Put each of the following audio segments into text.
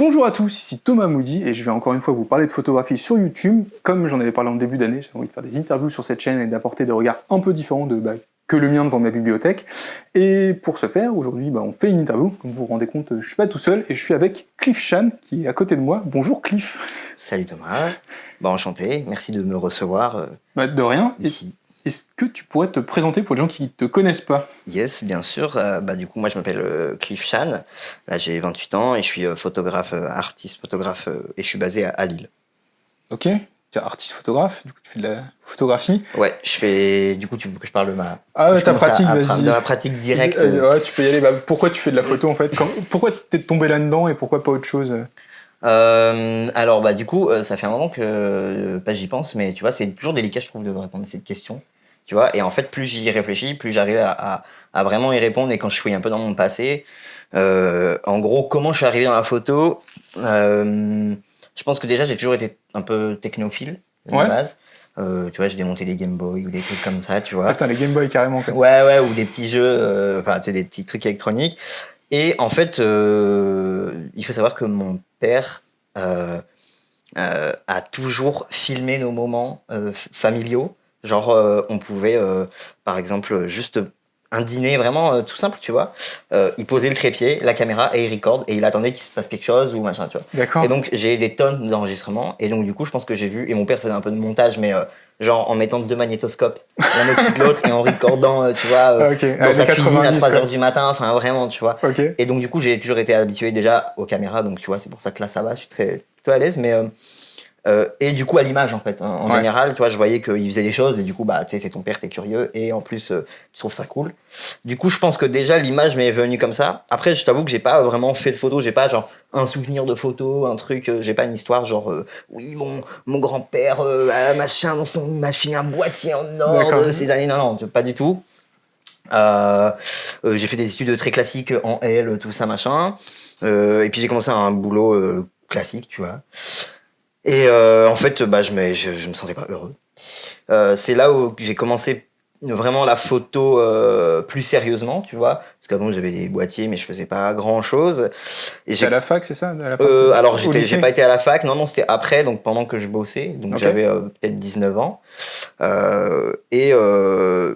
Bonjour à tous, ici Thomas Moody et je vais encore une fois vous parler de photographie sur YouTube. Comme j'en avais parlé en début d'année, j'avais envie de faire des interviews sur cette chaîne et d'apporter des regards un peu différents que le mien devant ma bibliothèque. Et pour ce faire, aujourd'hui, on fait une interview. Comme vous vous rendez compte, je suis pas tout seul et je suis avec Cliff Chan qui est à côté de moi. Bonjour Cliff. Salut Thomas, enchanté, merci de me recevoir De rien. ici. Est-ce que tu pourrais te présenter pour les gens qui ne te connaissent pas? Yes, bien sûr. Du coup, moi, je m'appelle Cliff Chan. Là, j'ai 28 ans et je suis photographe, artiste photographe et je suis basé à Lille. Ok, tu es artiste photographe, du coup tu fais de la photographie. Ouais, je fais... Du coup, tu veux que je parle de ma... ta pratique, vas-y. De ma pratique directe. Ouais, tu peux y aller. Pourquoi tu fais de la photo, en fait? Pourquoi t'es tombé là-dedans et pourquoi pas autre chose? Du coup, ça fait un moment que j'y pense, mais tu vois, c'est toujours délicat, je trouve, de répondre à cette question. Tu vois, et en fait, plus j'y réfléchis, plus j'arrive à vraiment y répondre. Et quand je fouille un peu dans mon passé, en gros, comment je suis arrivé dans la photo, je pense que déjà, j'ai toujours été un peu technophile, de base. Tu vois, j'ai démonté des Game Boy ou des trucs comme ça, tu vois. Ah putain, les Game Boy, carrément. Quoi. Ouais, ou des petits jeux, tu sais, des petits trucs électroniques. Et en fait, il faut savoir que mon père a toujours filmé nos moments familiaux. Genre, on pouvait, par exemple, juste un dîner vraiment tout simple, tu vois. Il posait le trépied, la caméra, et il record, et il attendait qu'il se passe quelque chose ou machin, tu vois. D'accord. Et donc, j'ai des tonnes d'enregistrements, et donc, du coup, je pense que j'ai vu, et mon père faisait un peu de montage, mais genre en mettant 2 magnétoscopes, l'un au-dessus de l'autre, et en recordant, tu vois, dans sa cuisine à 3h du matin, enfin, vraiment, tu vois. Okay. Et donc, du coup, j'ai toujours été habitué déjà aux caméras, donc, tu vois, c'est pour ça que là, ça va, je suis plutôt à l'aise, mais... et du coup à l'image en fait en général tu vois je voyais qu'il faisait des choses et du coup tu sais c'est ton père t'es curieux et en plus tu trouves ça cool du coup je pense que déjà l'image m'est venue comme ça après je t'avoue que j'ai pas vraiment fait de photos j'ai pas genre un souvenir de photo un truc j'ai pas une histoire genre oui mon grand-père machin dans son machine un boîtier en or de ces années non pas du tout j'ai fait des études très classiques en L tout ça machin et puis j'ai commencé un boulot classique tu vois. Et en fait, je me sentais pas heureux. C'est là où j'ai commencé vraiment la photo plus sérieusement, tu vois. Parce qu'avant, j'avais des boîtiers, mais je faisais pas grand-chose. C'était à la fac, c'est ça à la fac, alors, j'ai pas été à la fac. Non, c'était après, donc pendant que je bossais. Donc, j'avais peut-être 19 ans. Et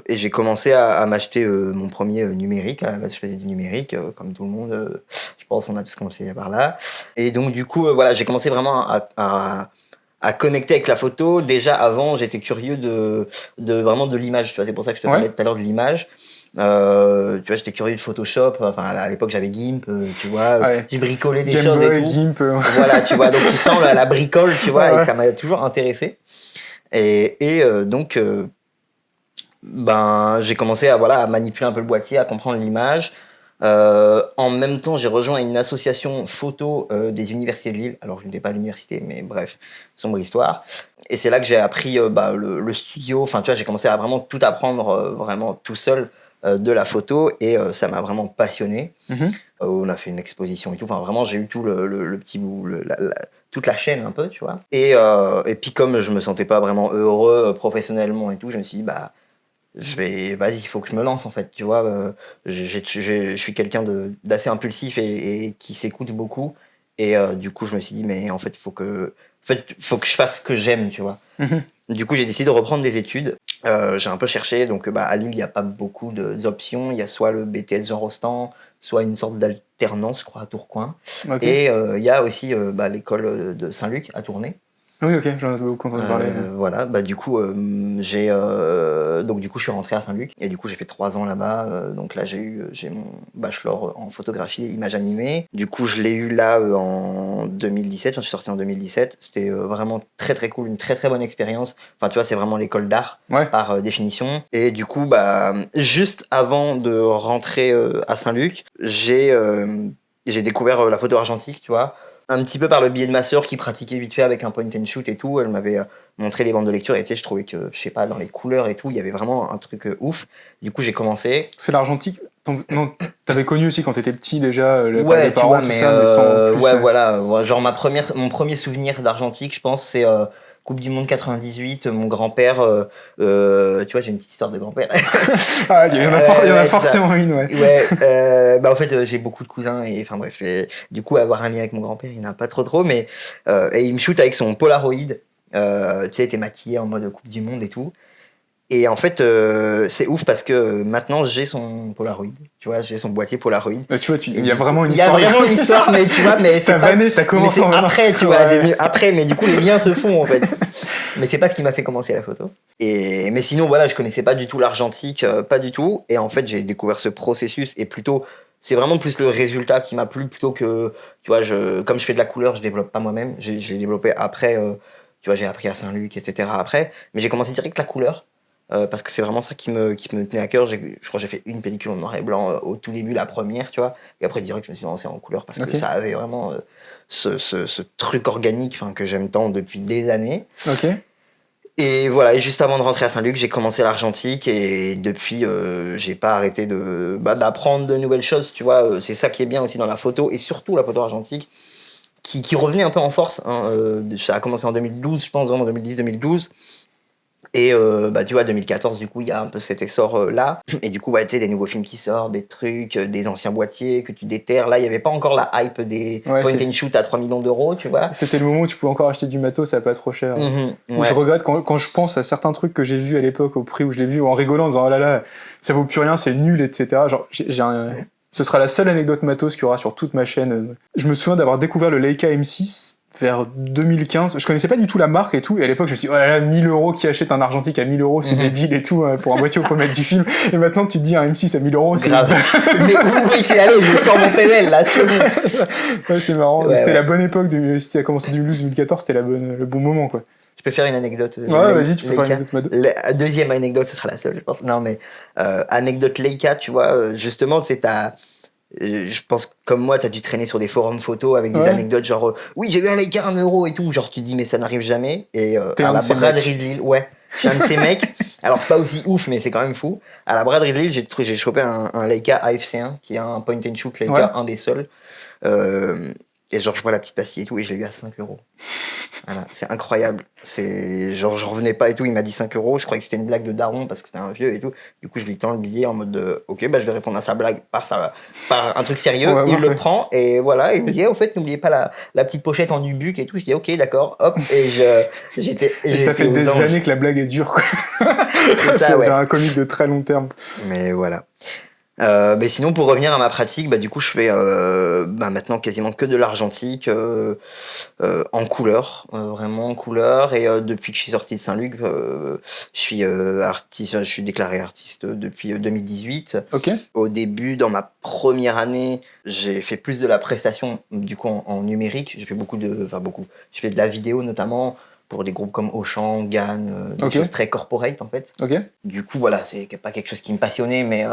j'ai commencé à m'acheter mon premier numérique. À la base, je faisais du numérique, comme tout le monde. Je pense qu'on a tous commencé par là. Et donc, du coup, j'ai commencé vraiment à connecter avec la photo. Déjà, avant, j'étais curieux de vraiment de l'image. Tu vois, c'est pour ça que je te parlais tout à l'heure de l'image. Tu vois, j'étais curieux de Photoshop. Enfin, à l'époque, j'avais GIMP, tu vois. J'ai bricolé des choses et tout. GIMP. Voilà, tu vois. Donc, tu sens la bricole, tu vois, et que ça m'a toujours intéressé. Et donc, j'ai commencé à manipuler un peu le boîtier, à comprendre l'image. En même temps, j'ai rejoint une association photo des universités de Lille. Alors, je n'étais pas à l'université, mais bref, sombre histoire. Et c'est là que j'ai appris le studio. Enfin, tu vois, j'ai commencé à vraiment tout apprendre, vraiment tout seul, de la photo. Et ça m'a vraiment passionné. Mm-hmm. On a fait une exposition et tout. Enfin, vraiment, j'ai eu tout le petit bout, toute la chaîne un peu, tu vois. Et puis, comme je me sentais pas vraiment heureux professionnellement et tout, je me suis dit, vas-y, il faut que je me lance en fait, tu vois. Je suis quelqu'un d'assez impulsif et qui s'écoute beaucoup. Et du coup, je me suis dit, mais en fait, faut que je fasse ce que j'aime, tu vois. Mm-hmm. Du coup, j'ai décidé de reprendre des études. J'ai un peu cherché, donc à Lille, il n'y a pas beaucoup d'options. Il y a soit le BTS Jean Rostand, soit une sorte d'alternance, je crois, à Tourcoing. Okay. Et il y a aussi l'école de Saint-Luc à Tournai. Oui, ok, j'en ai beaucoup entendu parler. Voilà, du coup, je suis rentré à Saint-Luc et du coup, j'ai fait 3 ans là-bas. Donc là, j'ai mon bachelor en photographie et image animée. Du coup, je l'ai eu là en 2017. Je suis sorti en 2017. C'était vraiment très très cool, une très très bonne expérience. Enfin, tu vois, c'est vraiment l'école d'art par définition. Et du coup, juste avant de rentrer à Saint-Luc, j'ai découvert la photo argentique, tu vois. Un petit peu par le biais de ma sœur qui pratiquait vite fait avec un point and shoot et tout. Elle m'avait montré les bandes de lecture et tu sais, je trouvais que, je sais pas, dans les couleurs et tout, il y avait vraiment un truc ouf. Du coup, j'ai commencé. C'est l'argentique. Non, t'avais connu aussi quand t'étais petit déjà, les parents, vois, tout mais ça, mais sans plus. Voilà. Genre mon premier souvenir d'argentique, je pense, c'est Coupe du Monde 98, mon grand-père, tu vois, j'ai une petite histoire de grand-père. Ah, il y en a ouais, forcément une, ouais. Ouais, en fait, j'ai beaucoup de cousins et enfin bref, du coup, avoir un lien avec mon grand-père, il n'y en a pas trop, mais et il me shoot avec son Polaroid. Tu sais, t'es maquillé en mode Coupe du Monde et tout. Et en fait, c'est ouf parce que maintenant j'ai son Polaroid. Tu vois, j'ai son boîtier Polaroid. Là, tu vois, il y a vraiment une histoire. Il y a vraiment une histoire, mais tu vois, mais c'est t'as vanné, t'as commencé en après, tu vois, ouais. c'est venu après, mais du coup les liens se font en fait. Mais c'est pas ce qui m'a fait commencer la photo. Mais sinon, voilà, je connaissais pas du tout l'argentique, pas du tout. Et en fait, j'ai découvert ce processus et plutôt, c'est vraiment plus le résultat qui m'a plu plutôt que, tu vois, comme je fais de la couleur, je développe pas moi-même. Je l'ai développé après, tu vois, j'ai appris à Saint-Luc, etc. après. Mais j'ai commencé direct la couleur. Parce que c'est vraiment ça qui me tenait à cœur. Je crois que j'ai fait une pellicule en noir et blanc au tout début, la première, tu vois. Et après, direct, je me suis lancé en couleur parce que ça avait vraiment ce truc organique que j'aime tant depuis des années. Ok. Et voilà, et juste avant de rentrer à Saint-Luc, j'ai commencé l'argentique et depuis, j'ai pas arrêté d'apprendre de nouvelles choses, tu vois. C'est ça qui est bien aussi dans la photo et surtout la photo argentique qui revenait un peu en force. Hein. Ça a commencé en 2012, je pense, vraiment 2010-2012. Et tu vois, 2014, du coup, il y a un peu cet essor là. Et du coup, tu sais, des nouveaux films qui sortent, des trucs, des anciens boîtiers que tu déterres. Là, il n'y avait pas encore la hype des point and shoot à 3 millions d'euros, tu vois. C'était le moment où tu pouvais encore acheter du matos à pas trop cher. Ouais. Je regrette quand je pense à certains trucs que j'ai vus à l'époque, au prix où je l'ai vu, en rigolant, en disant oh là là, ça vaut plus rien, c'est nul, etc. Genre, ce sera la seule anecdote matos qu'il y aura sur toute ma chaîne. Je me souviens d'avoir découvert le Leica M6 vers 2015. Je connaissais pas du tout la marque et tout. Et à l'époque, je me suis dit, oh là là, 1000 euros, qui achète un argentique à 1000 euros, c'est débile et tout, pour un boîtier au premier du film. Et maintenant, tu te dis, un M6 à 1000 euros, c'est grave. Mais oui, c'est allé, je sors mon PNL, là, c'est bon. Ouais, c'est marrant. C'était la bonne époque, c'était à commencer 2012-2014, c'était le bon moment, quoi. Je peux faire une anecdote. Ouais, vas-y, tu peux faire une anecdote. La deuxième anecdote, ce sera la seule, je pense. Non, mais anecdote Leica, tu vois, justement, tu sais, je pense comme moi t'as dû traîner sur des forums photos avec des anecdotes genre oui j'ai vu un Leica 1 euro et tout, genre tu dis mais ça n'arrive jamais. Et à la braderie de Lille, ouais, je suis un de ces mecs. Alors c'est pas aussi ouf mais c'est quand même fou. À la braderie de Lille j'ai chopé un Leica AFC1 qui est un point and shoot Leica, un des seuls. Et genre je vois la petite pastille et tout et je l'ai eu à 5 euros. Voilà, c'est incroyable. C'est genre, je revenais pas et tout. Il m'a dit 5 euros. Je croyais que c'était une blague de daron parce que c'était un vieux et tout. Du coup, je lui tends le billet en mode ok, je vais répondre à sa blague par un truc sérieux. Il le prend et voilà. Il me dit, au fait, n'oubliez pas la petite pochette en nubuck et tout. Je dis, ok, d'accord, hop. Et et ça fait des années que la blague est dure, quoi. C'est un comique de très long terme. Mais voilà. Mais sinon, pour revenir à ma pratique, du coup, je fais maintenant quasiment que de l'argentique en couleur, vraiment en couleur. Et depuis que je suis sorti de Saint-Luc, je suis artiste, je suis déclaré artiste depuis 2018. Ok. Au début, dans ma première année, j'ai fait plus de la prestation, du coup en numérique. J'ai fait beaucoup. Je fais de la vidéo notamment. Pour des groupes comme Auchan, Gann, des choses très corporate en fait. Du coup, voilà, c'est pas quelque chose qui me passionnait, mais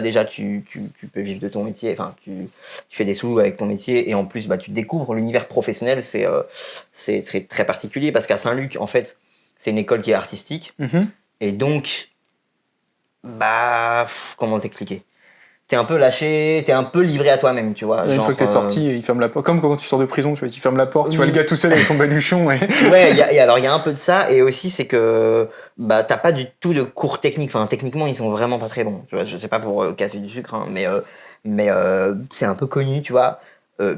déjà tu peux vivre de ton métier, enfin tu fais des sous avec ton métier et en plus tu découvres l'univers professionnel, c'est très, très particulier parce qu'à Saint-Luc, en fait, c'est une école qui est artistique et donc, comment t'expliquer ? T'es un peu lâché, t'es un peu livré à toi-même, tu vois. Une fois que t'es sorti, il ferme la porte. Comme quand tu sors de prison, tu vois, il ferme la porte, tu vois le gars tout seul avec son baluchon. Ouais, et alors il y a un peu de ça, et aussi c'est que t'as pas du tout de cours techniques. Enfin, techniquement, ils sont vraiment pas très bons. Tu vois, je sais pas pour casser du sucre, hein, mais c'est un peu connu, tu vois.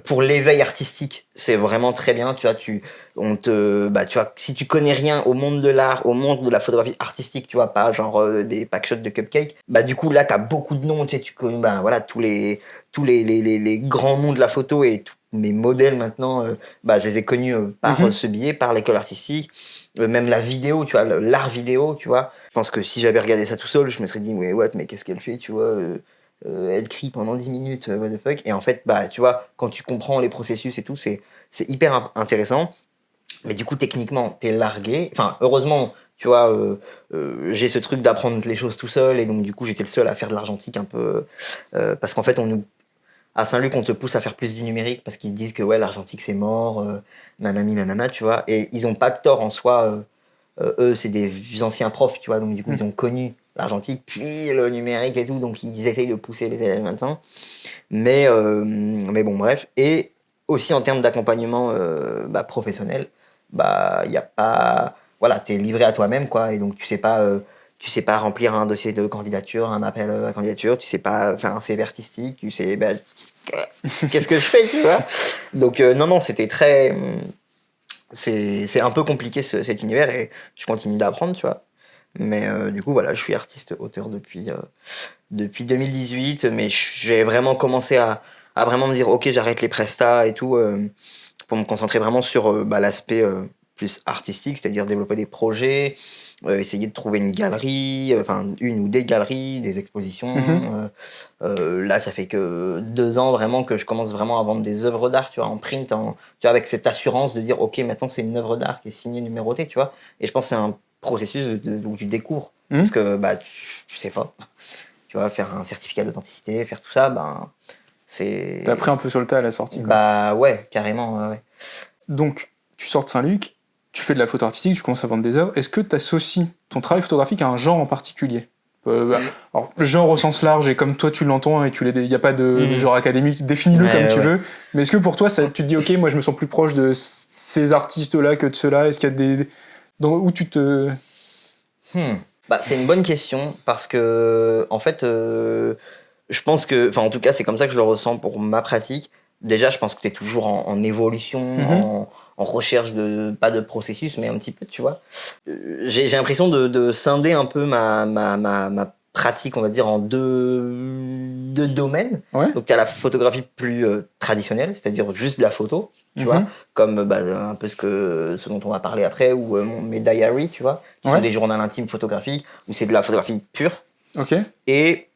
Pour l'éveil artistique, c'est vraiment très bien, tu vois. Tu vois, si tu connais rien au monde de l'art, au monde de la photographie artistique, tu vois, pas genre des packshots de cupcakes, du coup là t'as beaucoup de noms, tu sais, tu connais, voilà, tous les grands noms de la photo et tous mes modèles maintenant, je les ai connus par ce biais, par l'école artistique. Même la vidéo, tu vois, l'art vidéo, tu vois. Je pense que si j'avais regardé ça tout seul, je me serais dit, mais qu'est-ce qu'elle fait, tu vois. Elle crie pendant 10 minutes, what the fuck. Et en fait, tu vois, quand tu comprends les processus et tout, c'est hyper intéressant. Mais du coup, techniquement, t'es largué. Enfin, heureusement, tu vois, j'ai ce truc d'apprendre les choses tout seul. Et donc, du coup, j'étais le seul à faire de l'argentique un peu. Parce qu'en fait, à Saint-Luc, on te pousse à faire plus du numérique parce qu'ils disent que ouais, l'argentique, c'est mort, nanana, tu vois. Et ils ont pas de tort en soi. Eux, c'est des anciens profs, tu vois. Donc, du coup, ils ont connu l'argentique, puis le numérique et tout, donc ils essayent de pousser les élèves maintenant. Mais bon, bref. Et aussi en termes d'accompagnement professionnel, bah il y a pas, voilà, t'es livré à toi-même quoi, et donc tu sais pas remplir un dossier de candidature, un appel à candidature, tu sais pas faire un CV artistique, tu sais bah, qu'est-ce que je fais, tu vois. Donc non, c'était très, c'est un peu compliqué cet univers, et je continue d'apprendre, tu vois. Mais du coup voilà, je suis artiste auteur depuis 2018, mais j'ai vraiment commencé à vraiment me dire ok, j'arrête les prestats et tout, pour me concentrer vraiment sur bah, l'aspect plus artistique, c'est-à-dire développer des projets, essayer de trouver une galerie, enfin une ou des galeries, des expositions. Là, ça fait que 2 ans vraiment que je commence vraiment à vendre des œuvres d'art, tu vois, en print, tu vois, avec cette assurance de dire ok, maintenant c'est une œuvre d'art qui est signée, numérotée, tu vois. Et je pense que c'est un processus où tu découvres, parce que bah tu sais pas, tu vois, faire un certificat d'authenticité, faire tout ça, ben c'est. T'as appris un peu sur le tas à la sortie, quoi. Bah ouais, carrément, ouais. Donc, tu sors de Saint-Luc, tu fais de la photo artistique, tu commences à vendre des œuvres. Est-ce que tu associes ton travail photographique à un genre en particulier? Alors, genre au sens large, et comme toi tu l'entends, et il n'y a pas de genre académique, définis-le comme tu veux. Mais est-ce que pour toi, tu te dis, ok, moi je me sens plus proche de ces artistes-là que de ceux-là? Est-ce qu'il y a des. Où tu te. Bah, c'est une bonne question, parce que, en fait, je pense que, enfin, en tout cas, c'est comme ça que je le ressens pour ma pratique. Déjà, je pense que tu es toujours en évolution, en recherche de, pas de processus, mais un petit peu, tu vois. J'ai l'impression de scinder un peu ma pratique, on va dire, en deux domaines. Ouais. Donc, tu as la photographie plus traditionnelle, c'est-à-dire juste de la photo, tu vois, comme bah, un peu ce dont on va parler après, ou mes diaries, tu vois, qui sont des journaux intimes photographiques, où c'est de la photographie pure. Ok. Et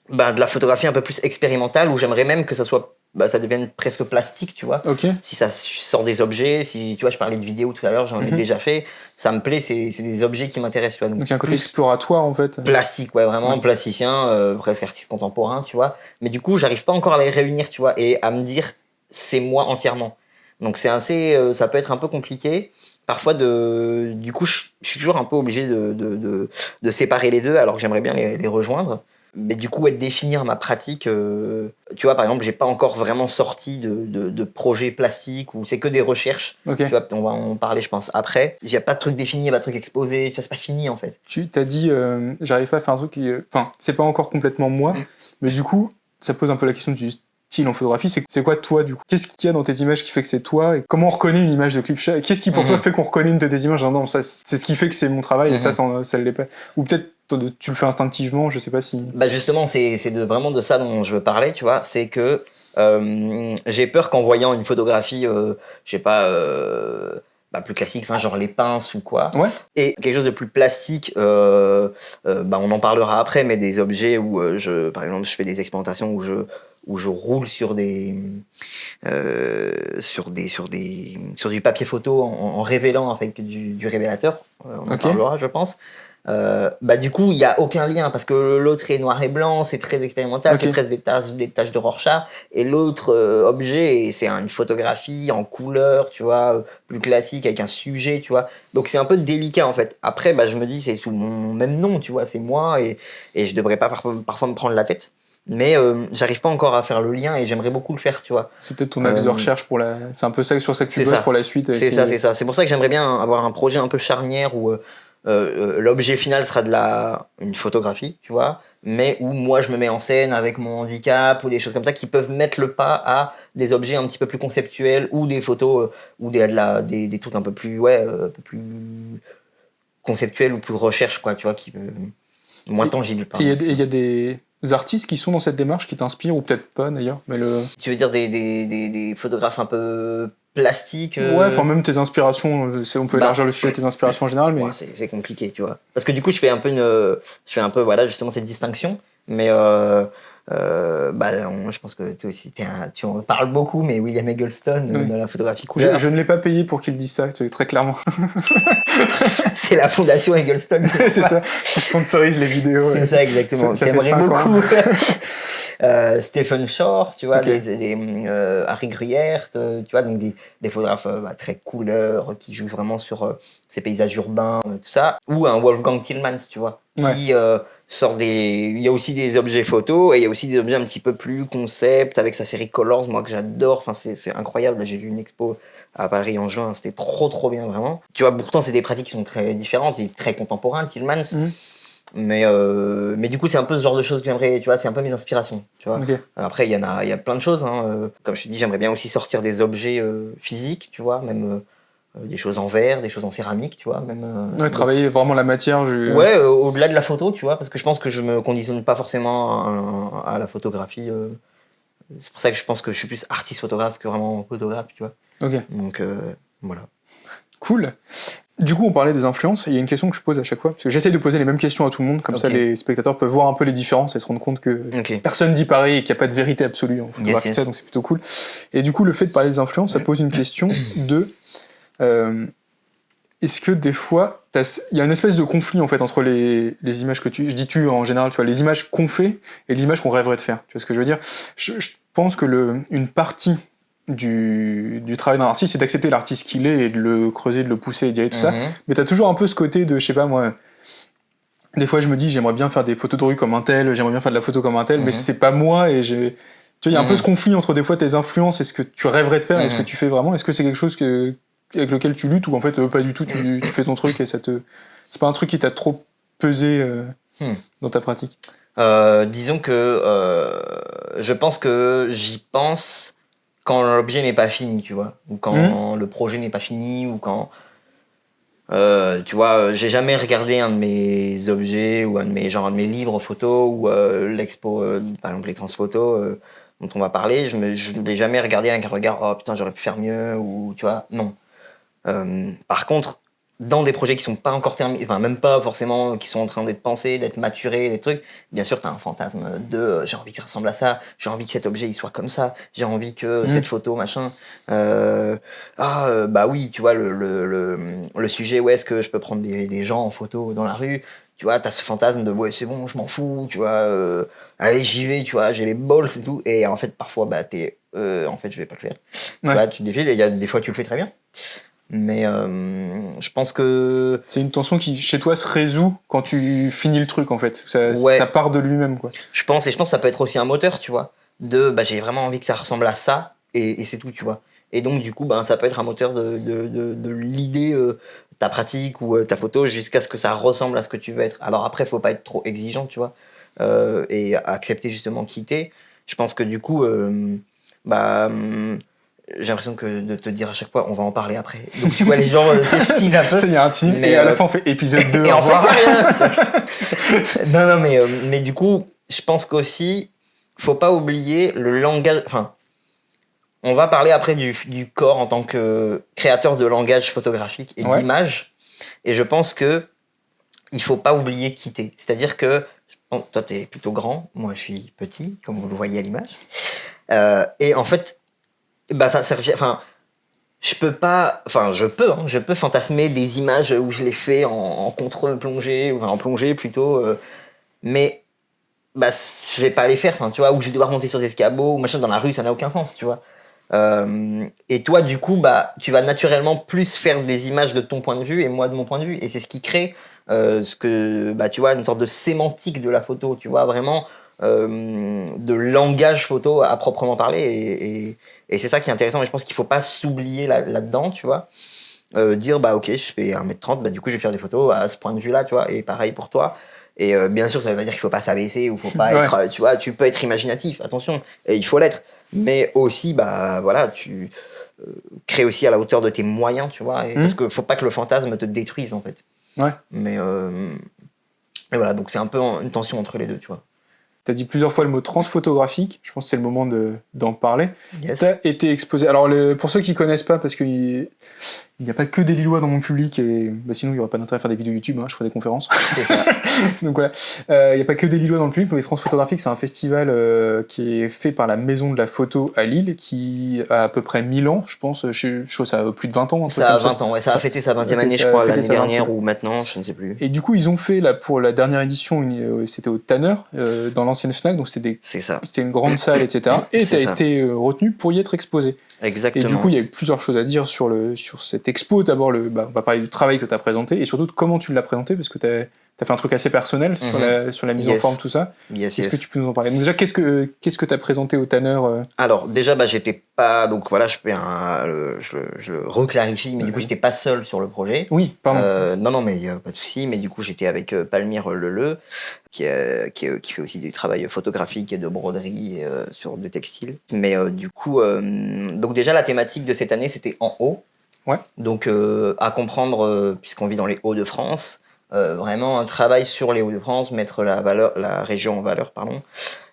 bah, de la photographie un peu plus expérimentale, où j'aimerais même que ça soit, bah, ça devienne presque plastique, tu vois. Ok. Si ça sort des objets, si tu vois, je parlais de vidéo tout à l'heure, j'en ai déjà fait, ça me plaît, c'est des objets qui m'intéressent, tu vois. Donc il y a un côté exploratoire en fait. Plastique, ouais, vraiment plasticien, presque artiste contemporain, tu vois. Mais du coup, j'arrive pas encore à les réunir, tu vois, et à me dire c'est moi entièrement. Donc c'est assez, ça peut être un peu compliqué. Parfois, du coup, je suis toujours un peu obligé de séparer les deux, alors que j'aimerais bien les rejoindre. Mais du coup, définir ma pratique, tu vois, par exemple, j'ai pas encore vraiment sorti de projet plastique, où c'est que des recherches. Ok. Tu vois, on va en parler, je pense, après. Il y a pas de truc défini, pas de truc exposé, ça c'est pas fini en fait. Tu t'as dit, j'arrive pas à faire un truc qui. Enfin, c'est pas encore complètement moi, mais du coup, ça pose un peu la question du style en photographie. C'est quoi toi du coup? Qu'est-ce qu'il y a dans tes images qui fait que c'est toi? Et comment on reconnaît une image de clip? Qu'est-ce qui pour toi fait qu'on reconnaît une de tes images? Non, ça, c'est ce qui fait que c'est mon travail, et ça l'est pas. Ou peut-être tu le fais instinctivement, je sais pas si. Bah justement, c'est vraiment de ça dont je veux parler, tu vois. C'est que j'ai peur qu'en voyant une photographie, je sais pas, bah, plus classique, enfin, genre les pinces ou quoi, et quelque chose de plus plastique, bah, on en parlera après, mais des objets où par exemple, je fais des expérimentations où je roule sur du papier photo en révélant avec du révélateur, on en parlera, je pense. Bah du coup il y a aucun lien, parce que l'autre est noir et blanc, c'est très expérimental, c'est presque des taches de Rorschach, et l'autre objet c'est une photographie en couleur, tu vois, plus classique avec un sujet, tu vois, donc c'est un peu délicat en fait. Après bah je me dis c'est sous mon même nom, tu vois, c'est moi, et je devrais pas parfois me prendre la tête, mais j'arrive pas encore à faire le lien, et j'aimerais beaucoup le faire, tu vois. C'est peut-être ton axe de recherche pour la. C'est un peu ça sur ça que tu bosses pour la suite. C'est ça. C'est pour ça que j'aimerais bien avoir un projet un peu charnière où l'objet final sera une photographie, tu vois, mais où moi je me mets en scène avec mon handicap, ou des choses comme ça qui peuvent mettre le pas à des objets un petit peu plus conceptuels, ou des photos ou des trucs un peu plus un peu plus conceptuels, ou plus recherche, quoi, tu vois, qui moins tangible. Il y a des artistes qui sont dans cette démarche, qui t'inspirent, ou peut-être pas d'ailleurs, mais Tu veux dire des photographes un peu plastiques? Ouais, enfin même tes inspirations, on peut élargir le sujet, tes inspirations en général, mais... Ouais, c'est compliqué, tu vois. Parce que du coup, je fais un peu voilà, justement cette distinction, mais bah, je pense que toi aussi, tu en parles beaucoup, mais William Eggleston dans la photographie couleur. Je ne l'ai pas payé pour qu'il dise ça, très clairement. C'est la fondation Eggleston. C'est ça, qui sponsorise les vidéos. C'est ça, exactement. J'aimerais beaucoup. Stephen Shore, tu vois, Harry Gruyer, tu vois, donc des photographes très couleurs, qui jouent vraiment sur ces paysages urbains, tout ça. Ou un Wolfgang Tillmans, tu vois, qui Il y a aussi des objets photos et il y a aussi des objets un petit peu plus concept avec sa série Colors, moi que j'adore. Enfin, c'est incroyable. Là, j'ai vu une expo à Paris en juin, c'était trop bien vraiment. Tu vois, pourtant c'est des pratiques qui sont très différentes, c'est très contemporain, Tillmans. Mais du coup, c'est un peu ce genre de choses que j'aimerais, tu vois, c'est un peu mes inspirations, tu vois. Ok. Après, il y a plein de choses, hein. Comme je te dis, j'aimerais bien aussi sortir des objets physiques, tu vois, même des choses en verre, des choses en céramique, tu vois, même. Ouais, travailler vraiment la matière. Ouais, au-delà de la photo, tu vois, parce que je pense que je me conditionne pas forcément à la photographie. C'est pour ça que je pense que je suis plus artiste photographe que vraiment photographe, tu vois. Ok. Donc, voilà. Cool. Du coup, on parlait des influences, et il y a une question que je pose à chaque fois, parce que j'essaye de poser les mêmes questions à tout le monde, comme ça les spectateurs peuvent voir un peu les différences et se rendre compte que personne dit pareil et qu'il n'y a pas de vérité absolue en photographie, donc c'est plutôt cool. Et du coup, le fait de parler des influences, ça pose une question de... est-ce que des fois, il y a une espèce de conflit en fait entre les images que je dis tu en général, tu vois, les images qu'on fait et les images qu'on rêverait de faire. Tu vois ce que je veux dire ? Je pense que une partie du travail d'un artiste, c'est d'accepter l'artiste qu'il est et de le creuser, de le pousser et d'y aller, tout ça. Mais t'as toujours un peu ce côté de, je sais pas moi, des fois je me dis j'aimerais bien faire des photos de rue comme un tel, j'aimerais bien faire de la photo comme un tel, mais c'est pas moi et tu vois, il y a un peu ce conflit entre des fois tes influences et ce que tu rêverais de faire et ce que tu fais vraiment. Est-ce que c'est quelque chose avec lequel tu luttes ou en fait pas du tout, tu fais ton truc et c'est pas un truc qui t'a trop pesé dans ta pratique? Disons que je pense que j'y pense quand l'objet n'est pas fini, tu vois, ou quand le projet n'est pas fini, ou quand tu vois, j'ai jamais regardé un de mes objets ou un de mes livres photos ou l'expo, par exemple les transphotos dont on va parler, je ne l'ai jamais regardé avec un regard oh putain j'aurais pu faire mieux ou tu vois, non. Par contre, dans des projets qui sont pas encore terminés, enfin même pas forcément, qui sont en train d'être pensés, d'être maturés, des trucs, bien sûr t'as un fantasme de j'ai envie que ça ressemble à ça, j'ai envie que cet objet il soit comme ça, j'ai envie que cette photo machin. Bah oui, tu vois le sujet où est-ce que je peux prendre des gens en photo dans la rue. Tu vois, t'as ce fantasme de ouais c'est bon, je m'en fous, tu vois, allez j'y vais, tu vois, j'ai les balls et tout. Et en fait parfois bah en fait je vais pas le faire. Tu vois, tu te défiles et il y a des fois tu le fais très bien. Mais je pense que... C'est une tension qui, chez toi, se résout quand tu finis le truc, en fait. Ça part de lui-même, quoi. Je pense que ça peut être aussi un moteur, tu vois. Bah, j'ai vraiment envie que ça ressemble à ça, et c'est tout, tu vois. Et donc, du coup, bah, ça peut être un moteur de l'idée, ta pratique ou ta photo, jusqu'à ce que ça ressemble à ce que tu veux être. Alors après, faut pas être trop exigeant, tu vois. Et accepter, justement, quitter. Je pense que, du coup... j'ai l'impression que de te dire à chaque fois, on va en parler après. Donc tu vois, les gens s'estivent un peu. Il y a un team, et à la fin on fait épisode 2. Et en fait, il y a rien. Non, mais du coup, je pense qu'aussi, faut pas oublier le langage. Enfin, on va parler après du corps en tant que créateur de langage photographique et d'image. Et je pense que il faut pas oublier quitter. C'est-à-dire que, bon, toi t'es plutôt grand, moi je suis petit, comme vous le voyez à l'image. Et en fait, bah ça servirait, je peux fantasmer des images où je les fais en contre-plongée, ou en plongée plutôt, mais bah je vais pas les faire, tu vois, ou je vais devoir monter sur des escabeaux ou machin dans la rue, ça n'a aucun sens, tu vois. Et toi du coup bah tu vas naturellement plus faire des images de ton point de vue et moi de mon point de vue, et c'est ce qui crée ce que bah tu vois, une sorte de sémantique de la photo, tu vois, vraiment de langage photo à proprement parler, et c'est ça qui est intéressant, et je pense qu'il faut pas s'oublier là-dedans, tu vois. Dire bah ok, je fais 1m30, bah du coup je vais faire des photos à ce point de vue là, tu vois, et pareil pour toi. Et bien sûr ça veut pas dire qu'il faut pas s'abaisser ou faut pas être, tu vois, tu peux être imaginatif, attention, et il faut l'être, mais aussi bah voilà, tu crées aussi à la hauteur de tes moyens, tu vois, parce que faut pas que le fantasme te détruise en fait. Mais voilà, donc c'est un peu une tension entre les deux, tu vois. T'as dit plusieurs fois le mot transphotographique, je pense que c'est le moment d'en parler. Yes. T'as été exposé. Alors, pour ceux qui connaissent pas, parce qu'il n'y a pas que des Lillois dans mon public, et bah, sinon il n'y aurait pas d'intérêt à faire des vidéos YouTube, hein, je ferai des conférences. C'est ça. Donc voilà. Il n'y a pas que des Lillois dans le public, mais les transphotographiques, c'est un festival qui est fait par la Maison de la Photo à Lille, qui a à peu près 1000 ans, je pense. Je crois que ça a plus de 20 ans. Ça a 20 ans, ouais. Ça a fêté sa 20e année, je crois, l'année dernière ou maintenant, je ne sais plus. Et du coup, ils ont fait, là, pour la dernière édition, c'était au Tanner, dans l'ancienne Fnac, donc c'était une grande salle, etc. Et ça a été retenu pour y être exposé. Exactement. Et du coup, il y a eu plusieurs choses à dire sur cette expo d'abord on va parler du travail que tu as présenté et surtout de comment tu l'as présenté parce que tu as fait un truc assez personnel sur la mise en forme, tout ça. Est-ce que tu peux nous en parler? Donc déjà, qu'est-ce que tu as présenté au Tanner Alors, déjà, j'étais pas. Donc voilà, je le reclarifie, mais du coup, j'étais pas seul sur le projet. Oui, pardon. Non, mais pas de souci. Mais du coup, j'étais avec Palmyre Leleu, qui fait aussi du travail photographique et de broderie sur du textile. Mais du coup, donc déjà, la thématique de cette année, c'était en haut. Ouais. Donc, à comprendre, puisqu'on vit dans les Hauts-de-France, vraiment un travail sur les Hauts-de-France, mettre la région en valeur, pardon.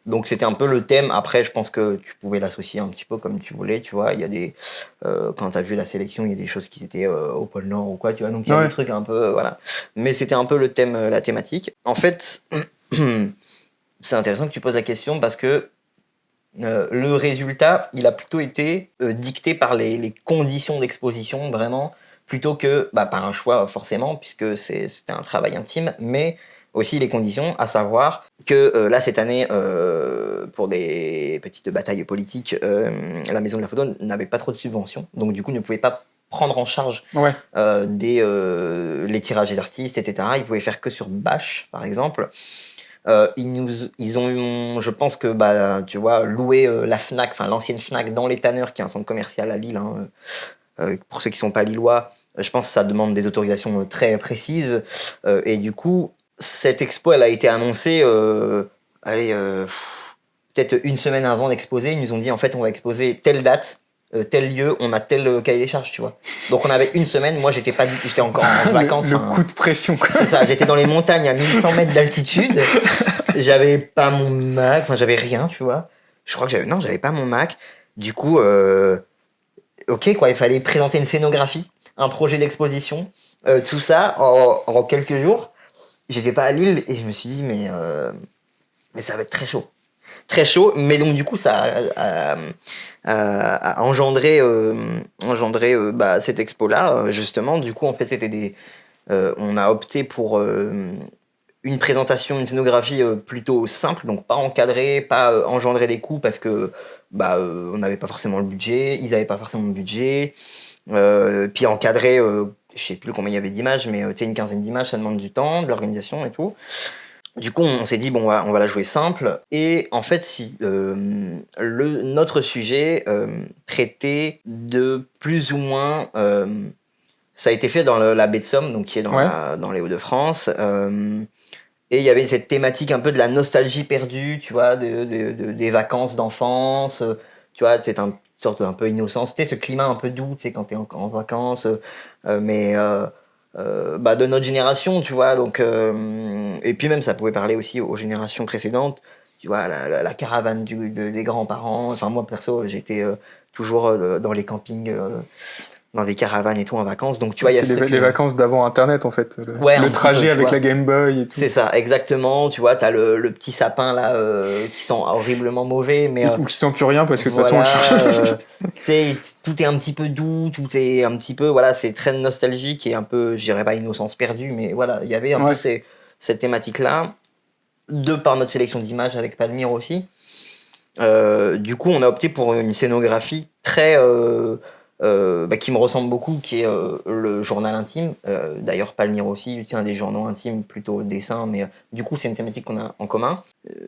Donc c'était un peu le thème. Après, je pense que tu pouvais l'associer un petit peu comme tu voulais, tu vois. Il y a des quand t'as vu la sélection, il y a des choses qui étaient au pôle Nord ou quoi, tu vois. Donc il y a des trucs un peu voilà. Mais c'était un peu le thème, la thématique. En fait, c'est intéressant que tu poses la question parce que le résultat, il a plutôt été dicté par les conditions d'exposition, vraiment, plutôt que par un choix, forcément, puisque c'était un travail intime, mais aussi les conditions, à savoir que là, cette année, pour des petites batailles politiques, la Maison de la Photo n'avait pas trop de subventions, donc du coup, ne pouvait pas prendre en charge les tirages des artistes, etc. Ils pouvaient faire que sur bâche, par exemple. Ils ont eu, je pense que tu vois, louer la Fnac, enfin l'ancienne Fnac dans les Tanneurs, qui est un centre commercial à Lille, pour ceux qui sont pas lillois, je pense que ça demande des autorisations très précises. Et du coup, cette expo, elle a été annoncée, peut-être une semaine avant d'exposer. Ils nous ont dit, en fait, on va exposer telle date, tel lieu, on a tel cahier des charges, tu vois. Donc on avait une semaine, moi j'étais encore en vacances. Le coup de pression, quoi. C'est ça, j'étais dans les montagnes à 1100 mètres d'altitude, j'avais pas mon Mac, enfin j'avais rien, tu vois. Je crois que j'avais pas mon Mac. Du coup, ok quoi, il fallait présenter une scénographie, un projet d'exposition, tout ça en quelques jours. J'étais pas à Lille et je me suis dit mais ça va être très chaud. Très chaud, mais donc du coup ça a engendré cette expo là justement. Du coup en fait c'était on a opté pour une présentation, une scénographie plutôt simple, donc pas encadrée, pas engendrer des coûts parce que on n'avait pas forcément le budget, ils n'avaient pas forcément le budget, puis encadré, je sais plus combien il y avait d'images, mais une quinzaine d'images, ça demande du temps, de l'organisation et tout. Du coup, on s'est dit, bon, on va la jouer simple. Et en fait, notre sujet traitait de plus ou moins... ça a été fait dans la baie de Somme, donc qui est dans les Hauts-de-France. Et il y avait cette thématique un peu de la nostalgie perdue, tu vois, des vacances d'enfance. Tu vois, c'est une sorte un peu innocence. Tu sais, ce climat un peu doux, tu sais, quand t'es en vacances. Mais... de notre génération, tu vois. Donc, et puis même, ça pouvait parler aussi aux générations précédentes. Tu vois, la caravane des grands-parents. Enfin, moi, perso, j'étais toujours dans les campings, dans des caravanes et tout, en vacances. Donc, tu vois, il y a c'est les vacances d'avant Internet, en fait. Le trajet avec la Game Boy et tout. C'est ça, exactement. Tu vois, t'as le petit sapin, là, qui sent horriblement mauvais. Mais, ou qui sent plus rien, parce que de toute façon, on le cherche. Tu sais, tout est un petit peu doux, tout est un petit peu, voilà, c'est très nostalgique et un peu, je dirais pas innocence perdue, mais voilà, il y avait un peu cette thématique-là, de par notre sélection d'images avec Palmyre aussi. Du coup, on a opté pour une scénographie très... qui me ressemble beaucoup, qui est le journal intime. D'ailleurs, Palmyre aussi tient des journaux intimes, plutôt dessins, mais du coup, c'est une thématique qu'on a en commun.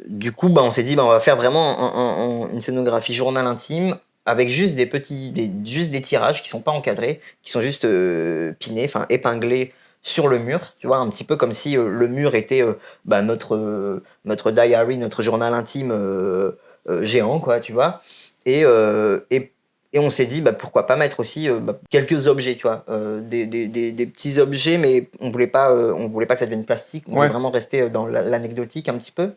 Du coup, on s'est dit, on va faire vraiment une scénographie journal intime, avec juste juste des tirages qui sont pas encadrés, qui sont juste pinés, enfin épinglés sur le mur, tu vois, un petit peu comme si le mur était notre diary, notre journal intime géant, quoi, tu vois. Et on s'est dit, pourquoi pas mettre aussi quelques objets, tu vois, des petits objets, mais on voulait pas que ça devienne plastique, on voulait vraiment rester dans l'anecdotique un petit peu.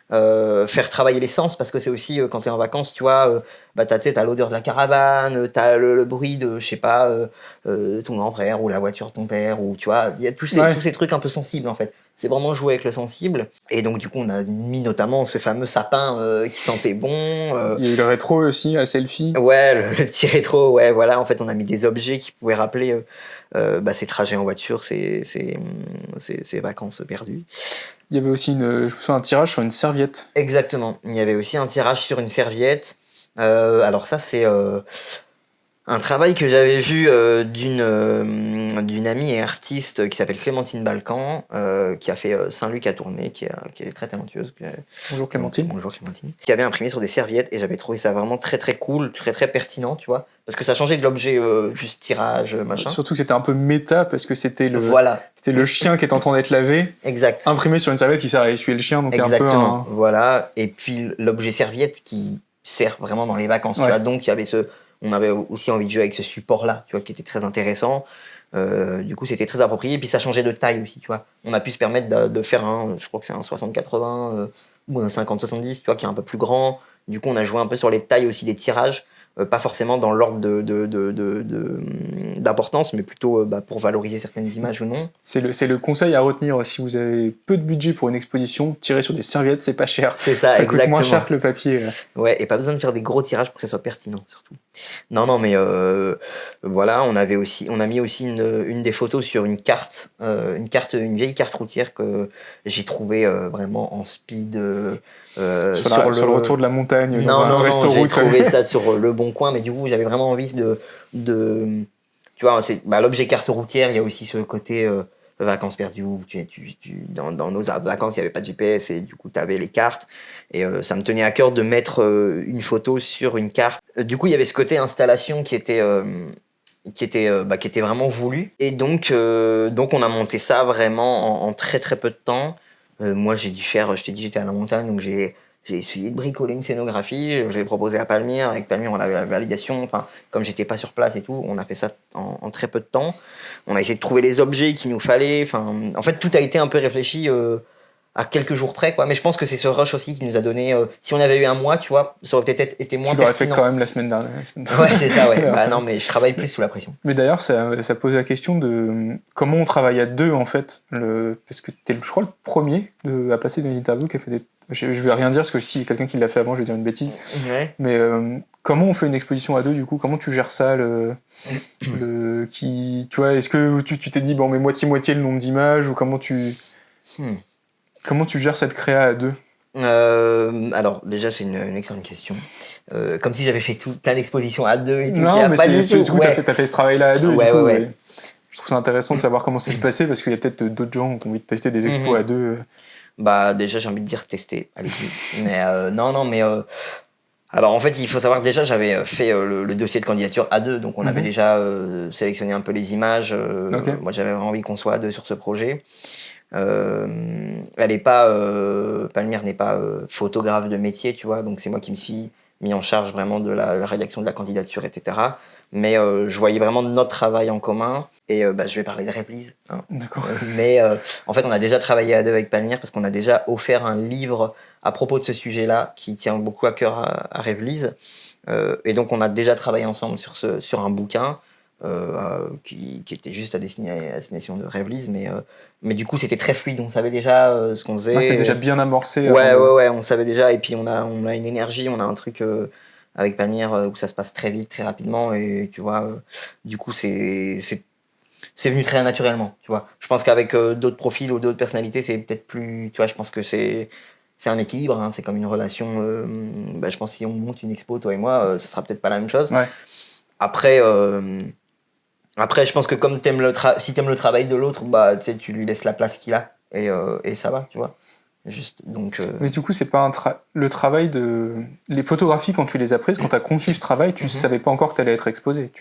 Faire travailler les sens, parce que c'est aussi quand t'es en vacances, tu vois, t'as l'odeur de la caravane, t'as le bruit de, je sais pas, ton grand-père ou la voiture de ton père, ou tu vois, il y a tous ces trucs un peu sensibles en fait. C'est vraiment jouer avec le sensible. Et donc du coup on a mis notamment ce fameux sapin qui sentait bon. Il y a eu le rétro aussi, à selfie. Ouais, le petit rétro, ouais, voilà. En fait on a mis des objets qui pouvaient rappeler ces trajets en voiture, ces vacances perdues. Il y avait aussi un tirage sur une serviette. Exactement. Il y avait aussi un tirage sur une serviette. Alors ça, c'est... Un travail que j'avais vu d'une amie et artiste qui s'appelle Clémentine Balkan, qui a fait Saint-Luc à tourner, qui est très talentueuse. Bonjour Clémentine. Bonjour Clémentine. Qui avait imprimé sur des serviettes et j'avais trouvé ça vraiment très très cool, très très pertinent, tu vois. Parce que ça changeait de l'objet juste tirage, machin. Surtout que c'était un peu méta parce que c'était Voilà, le chien qui est en train d'être lavé, exact. imprimé sur une serviette qui sert à essuyer le chien, donc Exactement, un peu voilà. Et puis l'objet serviette qui sert vraiment dans les vacances, tu vois. Donc il y avait on avait aussi envie de jouer avec ce support-là, tu vois, qui était très intéressant. Du coup, c'était très approprié. Et puis ça changeait de taille aussi, tu vois. On a pu se permettre de faire je crois que c'est un 60-80 ou un 50-70, tu vois, qui est un peu plus grand. Du coup, on a joué un peu sur les tailles aussi des tirages. Pas forcément dans l'ordre d'importance, mais plutôt pour valoriser certaines images ou non. C'est le conseil à retenir si vous avez peu de budget pour une exposition, tirer sur des serviettes, c'est pas cher. C'est ça, ça exactement. coûte moins cher que le papier. Ouais, et pas besoin de faire des gros tirages pour que ça soit pertinent, surtout. Non, mais voilà, on a mis aussi une des photos sur une vieille carte routière que j'ai trouvée vraiment en speed. Sur le retour de la montagne, dans un resto j'ai route. trouvé ça sur Le Bon Coin, mais du coup, j'avais vraiment envie tu vois, l'objet carte routière, il y a aussi ce côté vacances perdues où dans nos vacances, il n'y avait pas de GPS et du coup, tu avais les cartes. Et ça me tenait à cœur de mettre une photo sur une carte. Du coup, il y avait ce côté installation qui était vraiment voulu. Et donc on a monté ça vraiment en très très peu de temps. Moi, j'ai dû faire, je t'ai dit, j'étais à la montagne, donc j'ai essayé de bricoler une scénographie. Je l'ai proposé à Palmyre. Avec Palmyre, on a eu la validation. Enfin, comme j'étais pas sur place et tout, on a fait ça en très peu de temps. On a essayé de trouver les objets qu'il nous fallait. Enfin, en fait, tout a été un peu réfléchi à quelques jours près, quoi. Mais je pense que c'est ce rush aussi qui nous a donné. Si on avait eu un mois, tu vois, ça aurait peut-être été moins pertinent. Tu l'aurais fait quand même la semaine dernière. Ouais, c'est ça, ouais. Non, mais je travaille plus sous la pression. Mais d'ailleurs, ça pose la question de comment on travaille à deux, en fait. Parce que t'es, je crois, le premier à passer dans une interview qui a fait des... Je vais rien dire, parce que si quelqu'un qui l'a fait avant, je vais dire une bêtise. Ouais. Mais comment on fait une exposition à deux, du coup? Comment tu gères ça, tu vois, est-ce que tu t'es dit, bon, mais moitié-moitié le nombre d'images, ou comment tu gères cette créa à deux? Alors déjà c'est une excellente question. Comme si j'avais fait plein d'expositions à deux et tout. Non, mais pas du tout. Du coup, t'as fait ce travail-là à deux. Ouais. Je trouve ça intéressant de savoir comment ça se passait, parce qu'il y a peut-être d'autres gens qui ont envie de tester des expos à deux. Bah déjà j'ai envie de dire tester, allez-y. Mais non mais alors en fait il faut savoir que déjà j'avais fait le dossier de candidature à deux, donc on avait déjà sélectionné un peu les images. Moi j'avais vraiment envie qu'on soit à deux sur ce projet. Palmyre n'est pas photographe de métier, tu vois, donc c'est moi qui me suis mis en charge vraiment de la rédaction de la candidature, etc. Mais je voyais vraiment notre travail en commun, et je vais parler de Replease. Hein. D'accord. Mais en fait, on a déjà travaillé à deux avec Palmyre parce qu'on a déjà offert un livre à propos de ce sujet-là qui tient beaucoup à cœur à Replease. Et donc, on a déjà travaillé ensemble sur un bouquin. Qui était juste à destination de Replease, mais du coup c'était très fluide, on savait déjà ce qu'on faisait. C'était déjà bien amorcé. Ouais, on savait déjà, et puis on a une énergie, on a un truc avec Palmyre où ça se passe très vite, très rapidement, et tu vois, du coup c'est venu très naturellement, tu vois. Je pense qu'avec d'autres profils ou d'autres personnalités, c'est peut-être plus, tu vois, je pense que c'est un équilibre, hein, c'est comme une relation. Je pense que si on monte une expo, toi et moi, ça sera peut-être pas la même chose. Ouais. Après, je pense que comme si t'aimes le travail de l'autre, tu lui laisses la place qu'il a, et ça va, tu vois. Juste, donc. Mais du coup, c'est pas le travail de les photographies quand tu les as prises, quand t'as conçu ce travail, tu savais pas encore que t'allais être exposé.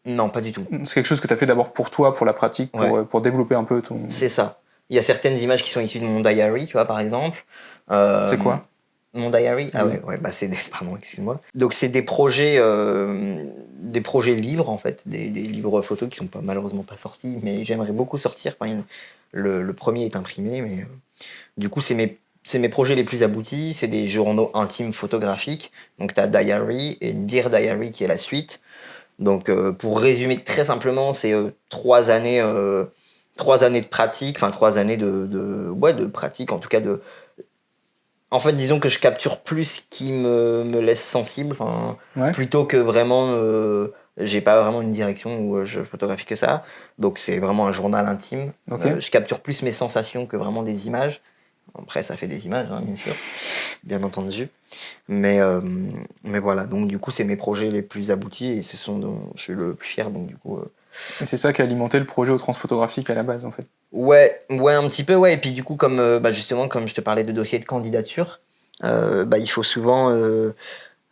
Non, pas du tout. C'est quelque chose que t'as fait d'abord pour toi, pour la pratique, pour développer un peu ton. C'est ça. Il y a certaines images qui sont issues de mon diary, tu vois, par exemple. C'est quoi? Mon diary? Ah ouais, c'est pardon, excuse-moi. Donc c'est des projets libres, en fait, des livres photos qui sont malheureusement pas sortis, mais j'aimerais beaucoup sortir. Enfin, le premier est imprimé, mais du coup c'est mes projets les plus aboutis. C'est des journaux intimes photographiques. Donc t'as Diary et Dear Diary qui est la suite. Donc pour résumer très simplement, c'est 3 années de pratique, enfin 3 années de pratique, en tout cas de... En fait, disons que je capture plus ce qui me laisse sensible, plutôt que vraiment... j'ai pas vraiment une direction où je photographie que ça. Donc c'est vraiment un journal intime. Okay. Je capture plus mes sensations que vraiment des images. Après, ça fait des images, hein, bien sûr, bien entendu. Mais voilà, donc du coup, c'est mes projets les plus aboutis et c'est ce dont je suis le plus fier. Donc du coup, Et c'est ça qui a alimenté le projet au transphotographique à la base, en fait. ouais, un petit peu, ouais. Et puis du coup, comme justement, comme je te parlais de dossier de candidature, il faut souvent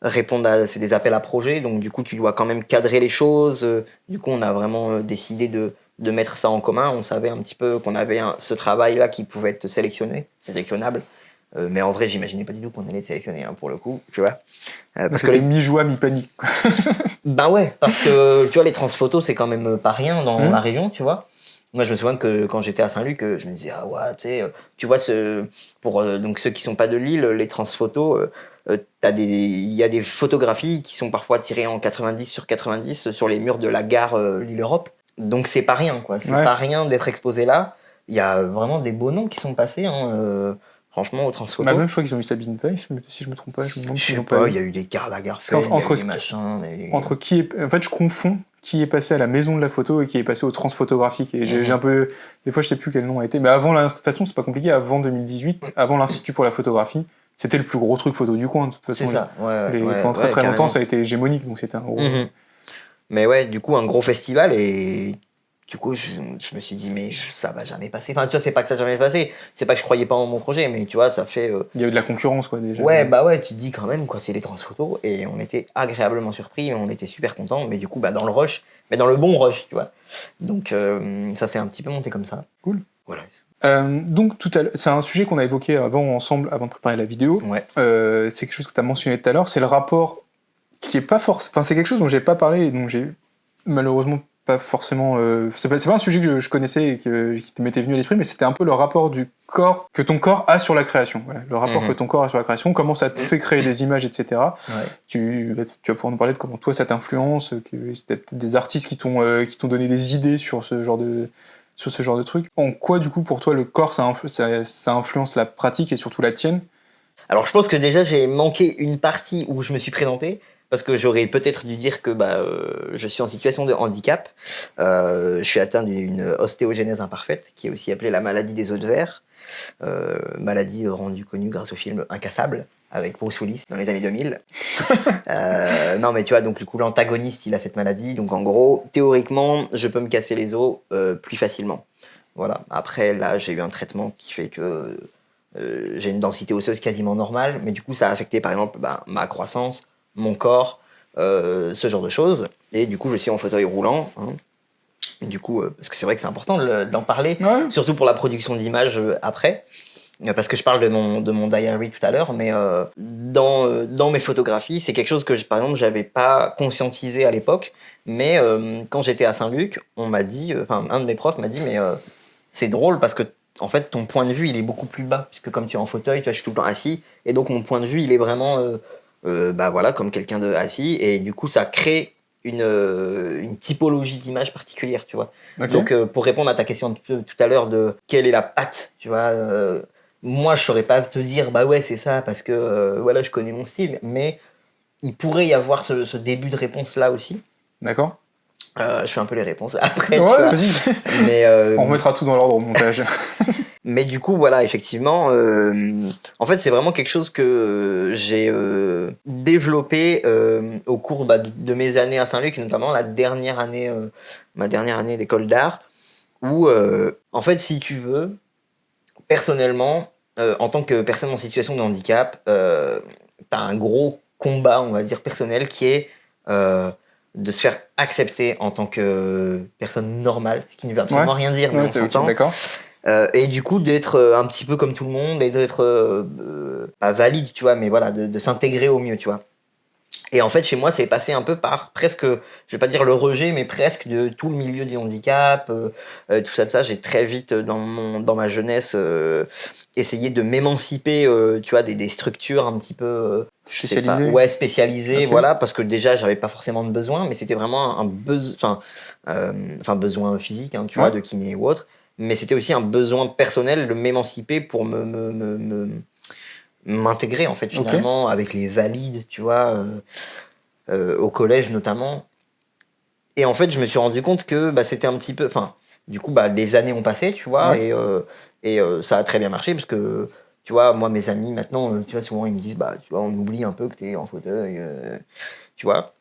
répondre à c'est des appels à projets. Donc du coup, tu dois quand même cadrer les choses. Du coup, on a vraiment décidé de mettre ça en commun. On savait un petit peu qu'on avait ce travail-là qui pouvait être sélectionnable. Mais en vrai, j'imaginais pas du tout qu'on allait sélectionner, hein, pour le coup, tu vois. Parce que mi-joie, mi-panique. Ben ouais, parce que tu vois, les transphotos, c'est quand même pas rien dans la région, tu vois. Moi, je me souviens que quand j'étais à Saint-Luc, je me disais, ah ouais, tu sais, tu vois, pour donc ceux qui sont pas de Lille, les transphotos, il y a des photographies qui sont parfois tirées en 90 sur 90 sur les murs de la gare Lille-Europe. Donc c'est pas rien, quoi. C'est pas rien d'être exposé là. Il y a vraiment des beaux noms qui sont passés, hein, franchement, au transphoto. Même, je crois qu'ils ont eu Sabine Veil, si je me trompe pas. Je me demande je sais s'ils ont pas, eu. il y a eu des Karl Lagerfeld, entre des machins. Entre qui est. En fait, je confonds qui est passé à la maison de la photo et qui est passé au transphotographique. Et j'ai un peu. Des fois, je sais plus quel nom a été. Mais avant de toute façon, c'est pas compliqué. Avant 2018, avant l'Institut pour la photographie, c'était le plus gros truc photo du coin. De toute façon, c'est ça, pendant très très longtemps, ça a été hégémonique. Donc c'était un gros. Mais ouais, du coup, un gros festival et. Du coup, je me suis dit, mais ça va jamais passer. Enfin, tu vois, c'est pas que ça va jamais passer. C'est pas que je croyais pas en mon projet, mais tu vois, ça fait. Il y a eu de la concurrence, quoi, déjà. Ouais, bah ouais, tu te dis quand même, quoi, c'est les transphotos. Et on était agréablement surpris, on était super contents. Mais du coup, dans le rush, mais dans le bon rush, tu vois. Donc, ça s'est un petit peu monté comme ça. Cool. Voilà. Donc, c'est un sujet qu'on a évoqué ensemble, avant de préparer la vidéo. Ouais. C'est quelque chose que tu as mentionné tout à l'heure. C'est le rapport qui est pas forcément. Enfin, c'est quelque chose dont j'ai pas parlé et dont j'ai malheureusement pas forcément. C'est pas un sujet que je connaissais et qui m'était venu à l'esprit, mais c'était un peu le rapport du corps que ton corps a sur la création. Voilà, le rapport que ton corps a sur la création, comment ça te fait créer des images, etc. Ouais. Tu vas pouvoir nous parler de comment toi ça t'influence, que c'était peut-être des artistes qui t'ont donné des idées sur ce genre de truc. En quoi, du coup, pour toi, le corps, ça influence la pratique et surtout la tienne? Alors, je pense que déjà, j'ai manqué une partie où je me suis présenté, parce que j'aurais peut-être dû dire que je suis en situation de handicap. Je suis atteint d'une ostéogenèse imparfaite, qui est aussi appelée la maladie des os de verre. Maladie rendue connue grâce au film Incassable, avec Bruce Willis dans les années 2000. Non, mais tu vois, donc du coup, l'antagoniste, il a cette maladie. Donc en gros, théoriquement, je peux me casser les os plus facilement. Voilà. Après, là, j'ai eu un traitement qui fait que j'ai une densité osseuse quasiment normale, mais du coup, ça a affecté, par exemple, ma croissance, mon corps, ce genre de choses. Et du coup, je suis en fauteuil roulant. Hein. Du coup, parce que c'est vrai que c'est important d'en parler, surtout pour la production d'images après. Parce que je parle de mon diary tout à l'heure, mais dans mes photographies, c'est quelque chose que, par exemple, j'avais pas conscientisé à l'époque. Mais quand j'étais à Saint-Luc, on m'a dit, un de mes profs m'a dit, mais c'est drôle parce que en fait, ton point de vue, il est beaucoup plus bas, puisque comme tu es en fauteuil, tu vois, je suis tout le temps assis, et donc mon point de vue, il est vraiment, voilà, comme quelqu'un de assis, et du coup, ça crée une typologie d'image particulière, tu vois. Okay. Donc, pour répondre à ta question un peu tout à l'heure de quelle est la patte, tu vois, moi, je saurais pas te dire, bah ouais, c'est ça, parce que, voilà, je connais mon style, mais il pourrait y avoir ce début de réponse là aussi. D'accord. Je fais un peu les réponses après. Ouais, vas-y. Mais on remettra tout dans l'ordre au montage. Mais du coup, voilà, effectivement, en fait, c'est vraiment quelque chose que j'ai développé au cours de mes années à Saint-Luc, notamment ma dernière année d'école d'art, où, en fait, si tu veux, personnellement, en tant que personne en situation de handicap, t'as un gros combat, on va dire, personnel qui est de se faire accepter en tant que personne normale, ce qui ne veut absolument rien dire, mais on s'entend. Okay, d'accord. Et du coup, d'être un petit peu comme tout le monde et d'être pas valide, tu vois, mais voilà, de s'intégrer au mieux, tu vois. Et en fait, chez moi, c'est passé un peu par presque, je vais pas dire le rejet, mais presque de tout le milieu du handicap, tout ça. J'ai très vite, dans ma jeunesse, essayé de m'émanciper, tu vois, des structures un petit peu spécialisées. Ouais, spécialisées, okay. Voilà, parce que déjà, j'avais pas forcément de besoin, mais c'était vraiment un besoin, besoin physique, hein, tu vois, de kiné ou autre. Mais c'était aussi un besoin personnel de m'émanciper pour m'intégrer, en fait, finalement, avec les valides, tu vois, au collège notamment. Et en fait, je me suis rendu compte que c'était un petit peu... Enfin, du coup, des années ont passé, tu vois, et ça a très bien marché, parce que Tu vois, moi, mes amis, maintenant, tu vois, souvent, ils me disent, bah, tu vois, on oublie un peu que t'es en fauteuil, tu vois.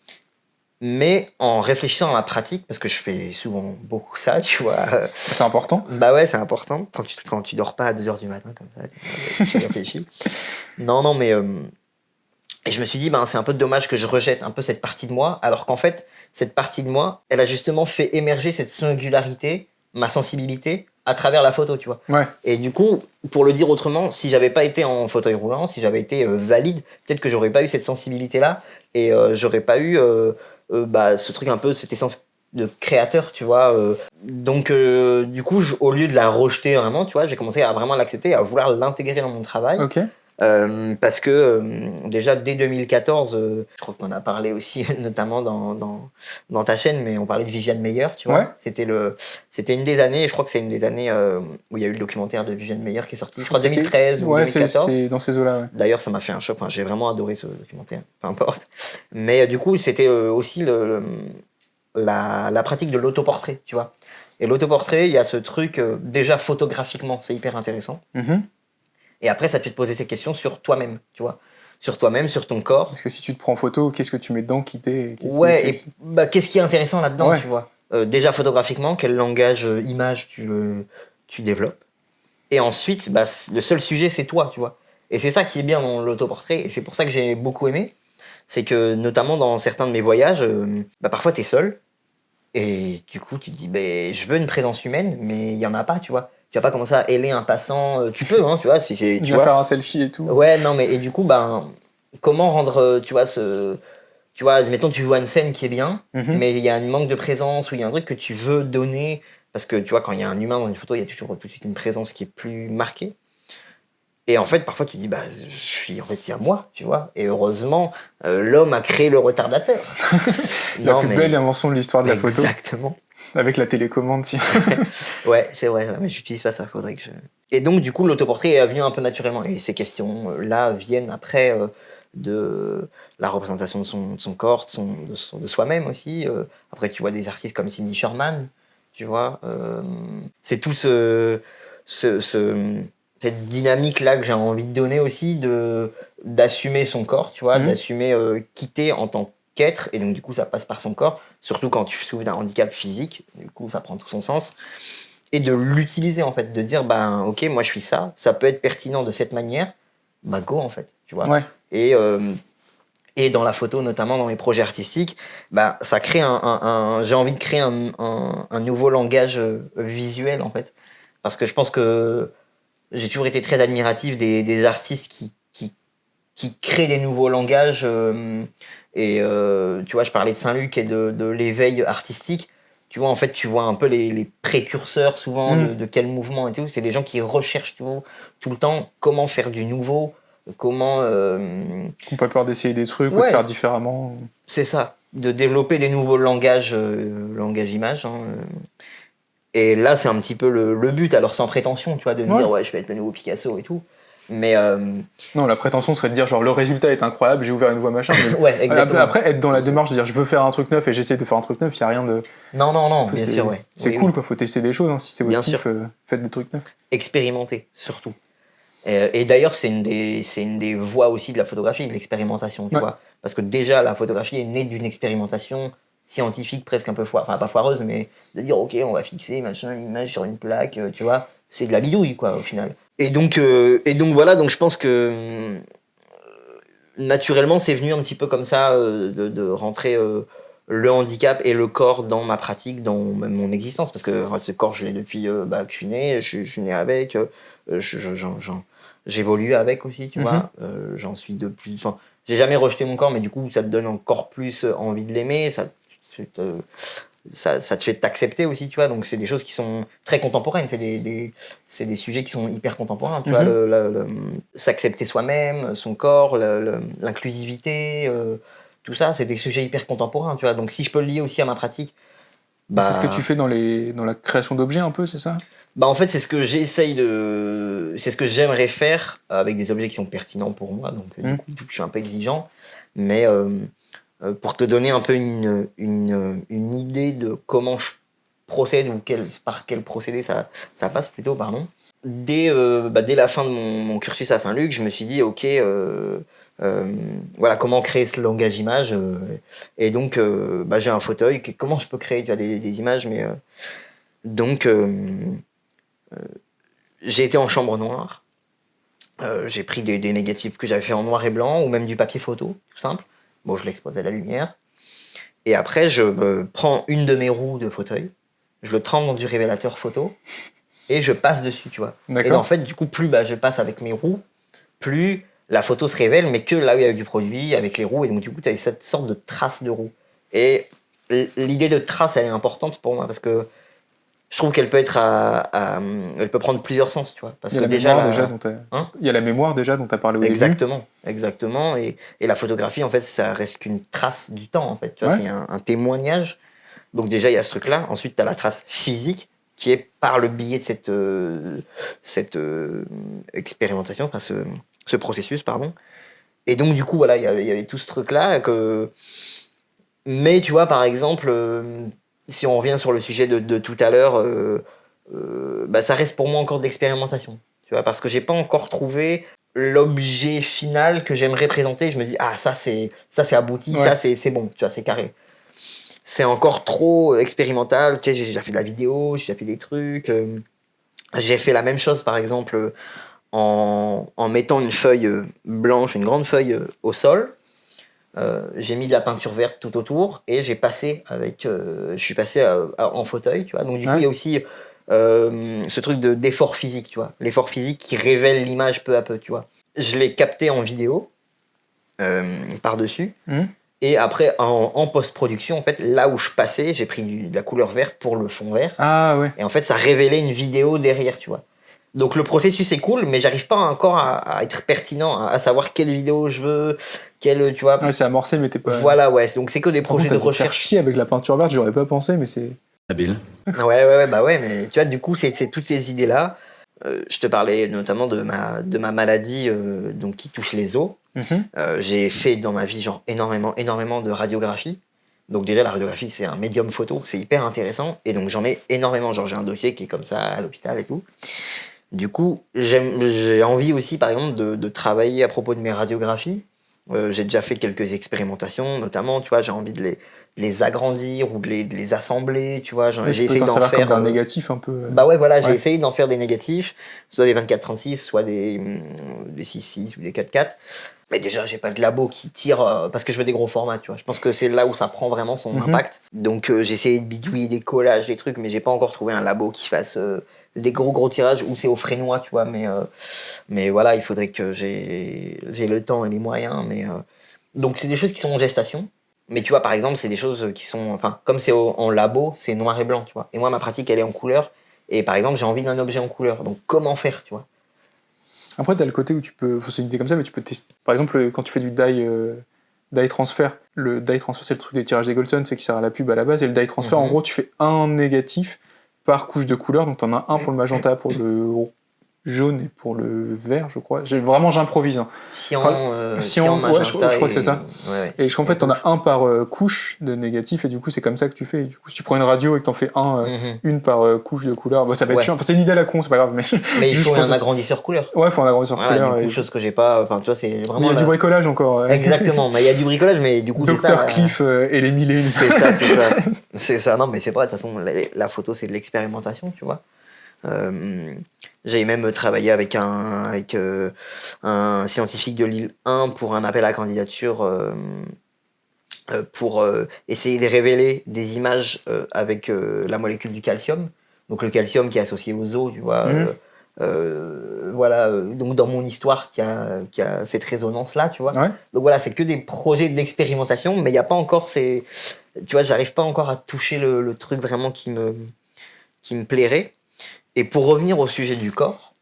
Mais en réfléchissant à la pratique, parce que je fais souvent beaucoup ça, tu vois. C'est important. Bah ouais, c'est important. Quand tu dors pas à 2h du matin, comme ça, tu réfléchis. Non, mais... et je me suis dit, ben, c'est un peu dommage que je rejette un peu cette partie de moi, alors qu'en fait, cette partie de moi, elle a justement fait émerger cette singularité, ma sensibilité, à travers la photo, tu vois. Ouais. Et du coup, pour le dire autrement, si j'avais pas été en fauteuil roulant, si j'avais été valide, peut-être que j'aurais pas eu cette sensibilité-là, et j'aurais pas eu bah, ce truc un peu, cette essence de créateur, tu vois. Donc, du coup, au lieu de la rejeter vraiment, tu vois, j'ai commencé à vraiment l'accepter, à vouloir l'intégrer dans mon travail. Ok. Parce que déjà dès 2014, je crois qu'on en a parlé aussi notamment dans ta chaîne, mais on parlait de Viviane Meyer, tu vois. Ouais. C'était une des années, je crois que c'est une des années où il y a eu le documentaire de Viviane Meyer qui est sorti, je crois C'était- 2013 ou Ouais, 2014. c'est dans ces eaux-là, ouais. D'ailleurs, ça m'a fait un choc, enfin, j'ai vraiment adoré ce documentaire, peu importe. Mais du coup, c'était aussi la pratique de l'autoportrait, tu vois. Et l'autoportrait, il y a ce truc, déjà photographiquement, c'est hyper intéressant. Mhm. Et après, ça te fait te poser ces questions sur toi-même, tu vois. Sur toi-même, sur ton corps. Parce que si tu te prends en photo, qu'est-ce que tu mets dedans qui t'est. Ouais, et bah, qu'est-ce qui est intéressant là-dedans, Ouais. tu vois. Déjà photographiquement, quel langage image tu développes. Et ensuite, bah, le seul sujet, c'est toi, tu vois. Et c'est ça qui est bien dans l'autoportrait, et c'est pour ça que j'ai beaucoup aimé. C'est que, notamment dans certains de mes voyages, bah, parfois t'es seul, et du coup, tu te dis, ben, je veux une présence humaine, mais il y en a pas, tu vois. Tu vas pas commencer à héler un passant. Tu peux, hein, tu vois, si c'est, tu Viens vois. faire un selfie et tout. Ouais, non, mais et du coup, ben, comment rendre, tu vois, tu vois, mettons, tu vois une scène qui est bien, Mhm. mais il y a un manque de présence ou il y a un truc que tu veux donner, parce que tu vois, quand il y a un humain dans une photo, il y a toujours tout de suite une présence qui est plus marquée. Et en fait, parfois, tu dis, bah, en fait, il y a moi, tu vois. Et heureusement, l'homme a créé le retardateur. La plus belle invention de l'histoire de la photo. Exactement. Avec la télécommande, si. Ouais, c'est vrai, mais j'utilise pas ça, faudrait que je... Et donc, du coup, l'autoportrait est venu un peu naturellement. Et ces questions-là viennent après de la représentation de son corps, de soi-même aussi. Après, tu vois des artistes comme Cindy Sherman, tu vois. C'est tout cette dynamique-là que j'ai envie de donner aussi, d'assumer son corps, tu vois, d'assumer quitter en tant qu'être. Et donc, du coup, ça passe par son corps, surtout quand tu souffres d'un handicap physique. Du coup, ça prend tout son sens. Et de l'utiliser, en fait, de dire, ben, ok, moi, je suis ça peut être pertinent de cette manière, bah, go, en fait, tu vois. Ouais. Et dans la photo, notamment dans mes projets artistiques, bah, ça crée j'ai envie de créer un nouveau langage visuel, en fait. Parce que je pense que j'ai toujours été très admiratif des artistes qui créent des nouveaux langages. Tu vois, je parlais de Saint-Luc et de l'éveil artistique. Tu vois, en fait, tu vois un peu les précurseurs souvent de quel mouvement et tout. C'est des gens qui recherchent tout le temps comment faire du nouveau, comment... Qui n'ont pas peur d'essayer des trucs ou de Ouais. faire différemment. C'est ça, de développer des nouveaux langages, langage image. Hein. Et là, c'est un petit peu le but, alors sans prétention, tu vois, de me dire, ouais, je vais être le nouveau Picasso et tout. Mais non, la prétention serait de dire genre le résultat est incroyable, j'ai ouvert une voie machin. Mais ouais, exactement. Après, être dans la démarche de dire je veux faire un truc neuf et j'essaie de faire un truc neuf, il n'y a rien de. Non, bien sûr, ouais. C'est oui, cool, oui. quoi, faut tester des choses, hein. Si c'est votre kiff, faites des trucs neufs. Expérimenter, surtout. Et d'ailleurs, c'est une des voies aussi de la photographie, de l'expérimentation, tu vois. Parce que déjà, la photographie est née d'une expérimentation scientifique presque un peu foireuse, enfin pas foireuse, mais de dire, ok, on va fixer machin, l'image sur une plaque, tu vois. C'est de la bidouille, quoi, au final. Et donc voilà, donc je pense que naturellement, c'est venu un petit peu comme ça, de rentrer le handicap et le corps dans ma pratique, dans même mon existence. Parce que ce corps, je l'ai depuis que je suis né, je suis né avec, j'évolue avec aussi, tu vois. J'en suis de plus... Enfin, j'ai jamais rejeté mon corps, mais du coup, ça te donne encore plus envie de l'aimer, ça te fait t'accepter aussi, tu vois. Donc, c'est des choses qui sont très contemporaines. C'est des sujets qui sont hyper contemporains, tu vois. S'accepter soi-même, son corps, l'inclusivité, tout ça, c'est des sujets hyper contemporains, tu vois. Donc, si je peux le lier aussi à ma pratique, bah... C'est ce que tu fais dans la création d'objets, un peu, c'est ça ? Bah, en fait, c'est ce que c'est ce que j'aimerais faire avec des objets qui sont pertinents pour moi. Donc, du coup, je suis un peu exigeant. Mais... pour te donner un peu une idée de comment je procède ou par quel procédé ça passe plutôt, pardon. dès la fin de mon cursus à Saint-Luc, je me suis dit, ok, voilà, comment créer ce langage image. Et donc, j'ai un fauteuil. Comment je peux créer, tu vois, des images, mais donc, j'ai été en chambre noire. J'ai pris des négatifs que j'avais fait en noir et blanc, ou même du papier photo, tout simple. Bon, je l'expose à la lumière. Et après, je prends une de mes roues de fauteuil, je le trempe dans du révélateur photo, et je passe dessus, tu vois. D'accord. Et en fait, du coup, plus je passe avec mes roues, plus la photo se révèle, mais que là où il y a eu du produit, avec les roues, et donc du coup, tu as cette sorte de trace de roue. Et l'idée de trace, elle est importante pour moi, parce que je trouve qu'elle peut être elle peut prendre plusieurs sens, tu vois. Parce il y a que la mémoire déjà dont il y a la mémoire déjà dont tu as parlé au exactement, début. exactement. Et la photographie, en fait, ça reste qu'une trace du temps, en fait. Tu vois, Ouais. c'est un témoignage. Donc déjà, il y a ce truc-là. Ensuite, tu as la trace physique, qui est par le biais de cette expérimentation, enfin ce processus, pardon. Et donc, du coup, voilà, il y avait tout ce truc-là que... Mais tu vois, par exemple, si on revient sur le sujet de tout à l'heure, ça reste pour moi encore de l'expérimentation. Tu vois, parce que j'ai pas encore trouvé l'objet final que j'aimerais présenter. Je me dis, ah, ça c'est abouti, Ouais. ça c'est bon, tu vois, c'est carré. C'est encore trop expérimental. Tu sais, j'ai déjà fait de la vidéo, j'ai déjà fait des trucs. J'ai fait la même chose, par exemple, en mettant une feuille blanche, une grande feuille au sol. J'ai mis de la peinture verte tout autour et je suis passé en fauteuil, tu vois. Donc du coup, il y a aussi ce truc d'effort physique, tu vois. L'effort physique qui révèle l'image peu à peu, tu vois. Je l'ai capté en vidéo par-dessus. Et après, en post-production, en fait, là où je passais, j'ai pris de la couleur verte pour le fond vert. Ah ouais. Et en fait, ça révélait une vidéo derrière, tu vois. Donc le processus est cool, mais j'arrive pas encore à être pertinent, à savoir quelle vidéo je veux, tu vois. Ouais, c'est amorcé, mais t'es pas... Voilà, ouais. Donc c'est que des Par contre, projets de t'as dû te faire recherche. chier avec la peinture verte, j'aurais pas pensé, mais c'est... Habile. Ouais, mais tu vois, du coup, c'est toutes ces idées-là. Je te parlais notamment de ma maladie donc qui touche les os. J'ai fait dans ma vie genre énormément de radiographie. Donc déjà la radiographie c'est un médium photo, c'est hyper intéressant et donc j'en ai énormément, genre j'ai un dossier qui est comme ça à l'hôpital et tout. Du coup j'ai envie aussi par exemple de travailler à propos de mes radiographies. J'ai déjà fait quelques expérimentations, notamment tu vois j'ai envie de les agrandir ou de les assembler, tu vois. J'ai essayé d'en faire comme un négatif un peu. Bah ouais, voilà, j'ai Ouais. essayé d'en faire des négatifs, soit des 24-36, soit des 6-6 ou des 4-4. Mais déjà, j'ai pas de labo qui tire parce que je veux des gros formats, tu vois. Je pense que c'est là où ça prend vraiment son impact. Donc j'ai essayé de bidouiller des collages, des trucs, mais j'ai pas encore trouvé un labo qui fasse des gros tirages où c'est au frénois, tu vois. Mais voilà, il faudrait que j'ai le temps et les moyens. Donc c'est des choses qui sont en gestation. Mais tu vois, par exemple, c'est des choses qui sont... Enfin, comme c'est en labo, c'est noir et blanc, tu vois. Et moi, ma pratique, elle est en couleur. Et par exemple, j'ai envie d'un objet en couleur. Donc comment faire, tu vois. Après, t'as le côté où tu peux... C'est une idée comme ça, mais tu peux tester... Par exemple, quand tu fais du dye transfer, le dye transfer, c'est le truc des tirages d'Eagleton, c'est qui sert à la pub à la base, et le dye transfer, en gros, tu fais un négatif par couche de couleur, donc t'en as un pour le magenta, pour le jaune et pour le vert, je crois. J'improvise. Hein. Cyan, ouais, je crois que c'est ça. Ouais. Et en fait, t'en as un par couche de négatif, et du coup, c'est comme ça que tu fais. Et du coup, si tu prends une radio et que t'en fais une par couche de couleur, ça va être chiant. Enfin, c'est une idée à la con, c'est pas grave. Mais il faut un agrandisseur couleur. Ouais, il faut un agrandisseur couleur. Du coup, chose que j'ai pas. Enfin, tu vois, c'est vraiment. Mais il y a du bricolage encore. Exactement, mais il y a du bricolage, mais du coup, c'est ça. Dr Cliff et les mille et une. C'est ça. Non, mais c'est vrai, de toute façon, la photo, c'est de l'expérimentation, tu vois. J'avais même travaillé avec un scientifique de Lille 1 pour un appel à candidature pour essayer de révéler des images avec la molécule du calcium. Donc le calcium qui est associé aux os, tu vois. Voilà, donc dans mon histoire qui a cette résonance-là, tu vois. Ouais. Donc voilà, c'est que des projets d'expérimentation, mais il n'y a pas encore tu vois, j'arrive pas encore à toucher le truc vraiment qui me plairait. Et pour revenir au sujet du corps,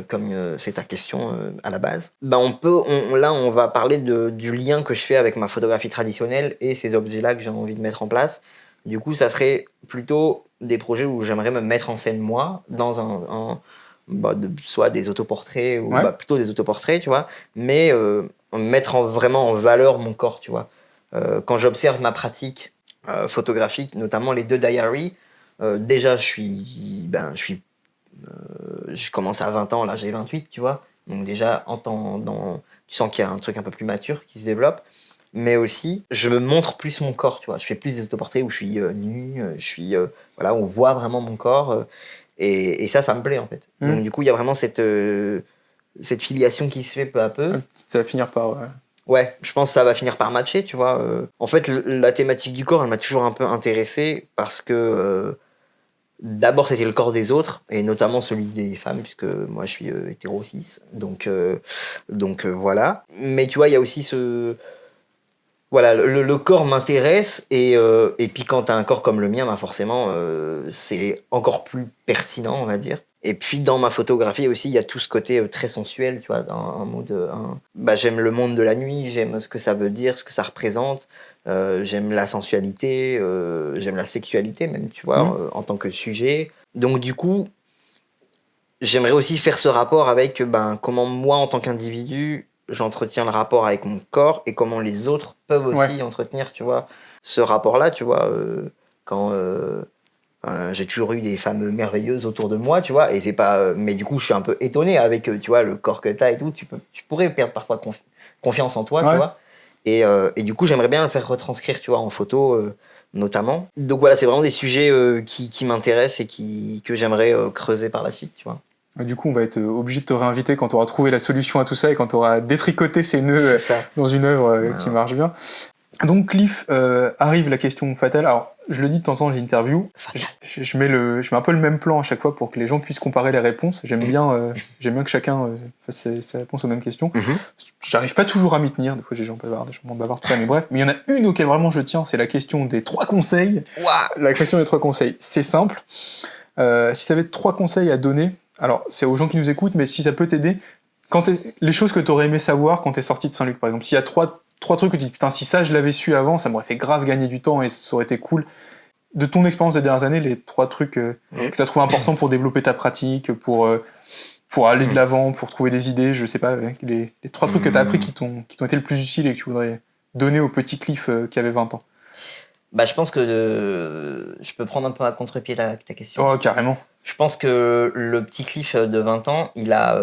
comme c'est ta question à la base, on va parler du lien que je fais avec ma photographie traditionnelle et ces objets-là que j'ai envie de mettre en place. Du coup, ça serait plutôt des projets où j'aimerais me mettre en scène moi, dans soit des autoportraits, ou plutôt des autoportraits, tu vois, mais mettre vraiment en valeur mon corps, tu vois. Quand j'observe ma pratique photographique, notamment les 2 diaries, déjà, je commence à 20 ans, là j'ai 28, tu vois. Donc déjà, tu sens qu'il y a un truc un peu plus mature qui se développe. Mais aussi, je me montre plus mon corps, tu vois. Je fais plus des autoportraits où je suis nu, voilà, on voit vraiment mon corps. Et ça me plaît, en fait. Donc du coup, il y a vraiment cette filiation qui se fait peu à peu. Ça va finir par... Ouais, je pense que ça va finir par matcher, tu vois. En fait, la thématique du corps, elle m'a toujours un peu intéressé parce que d'abord, c'était le corps des autres, et notamment celui des femmes, puisque moi, je suis hétéro cis. Donc voilà. Mais tu vois, il y a aussi voilà, le corps m'intéresse, et puis quand t'as un corps comme le mien, bah forcément, c'est encore plus pertinent, on va dire. Et puis dans ma photographie aussi, il y a tout ce côté très sensuel, tu vois, dans un mode... Bah, j'aime le monde de la nuit, j'aime ce que ça veut dire, ce que ça représente, j'aime la sensualité, j'aime la sexualité même, tu vois, en tant que sujet. Donc du coup, j'aimerais aussi faire ce rapport avec comment moi, en tant qu'individu, j'entretiens le rapport avec mon corps et comment les autres peuvent aussi entretenir, tu vois, ce rapport-là, tu vois, quand... j'ai toujours eu des femmes merveilleuses autour de moi, tu vois, et c'est pas... mais du coup, je suis un peu étonné avec, tu vois, le corps que t'as et tout, tu pourrais perdre parfois confiance en toi, tu vois, et du coup, j'aimerais bien le faire retranscrire, tu vois, en photo, notamment. Donc voilà, c'est vraiment des sujets qui m'intéressent et que j'aimerais creuser par la suite, tu vois. Du coup, on va être obligé de te réinviter quand tu auras trouvé la solution à tout ça et quand tu auras détricoté ces nœuds dans une œuvre qui marche bien. Donc, Cliff, arrive la question fatale. Alors, je le dis de temps en temps dans l'interview, je mets un peu le même plan à chaque fois pour que les gens puissent comparer les réponses. J'aime bien que chacun fasse ses réponses aux mêmes questions. J'arrive pas toujours à m'y tenir, des fois j'ai des gens bavards, tout ça, mais bref. Mais il y en a une auquel vraiment je tiens, c'est la question des 3 conseils. La question des 3 conseils, c'est simple. Si tu avais 3 conseils à donner, alors c'est aux gens qui nous écoutent, mais si ça peut t'aider, les choses que tu aurais aimé savoir quand tu es sorti de Saint-Luc, par exemple. S'il y a 3 trucs que tu dis, putain, si ça je l'avais su avant, ça m'aurait fait grave gagner du temps et ça aurait été cool. De ton expérience des dernières années, les 3 trucs que tu as trouvé importants pour développer ta pratique, pour aller de l'avant, pour trouver des idées, je sais pas, les 3 trucs que tu as appris qui t'ont été le plus utiles et que tu voudrais donner au petit Cliff qui avait 20 ans. Bah, je pense que je peux prendre un peu à contre-pied ta question. Oh, carrément. Je pense que le petit Cliff de 20 ans, il a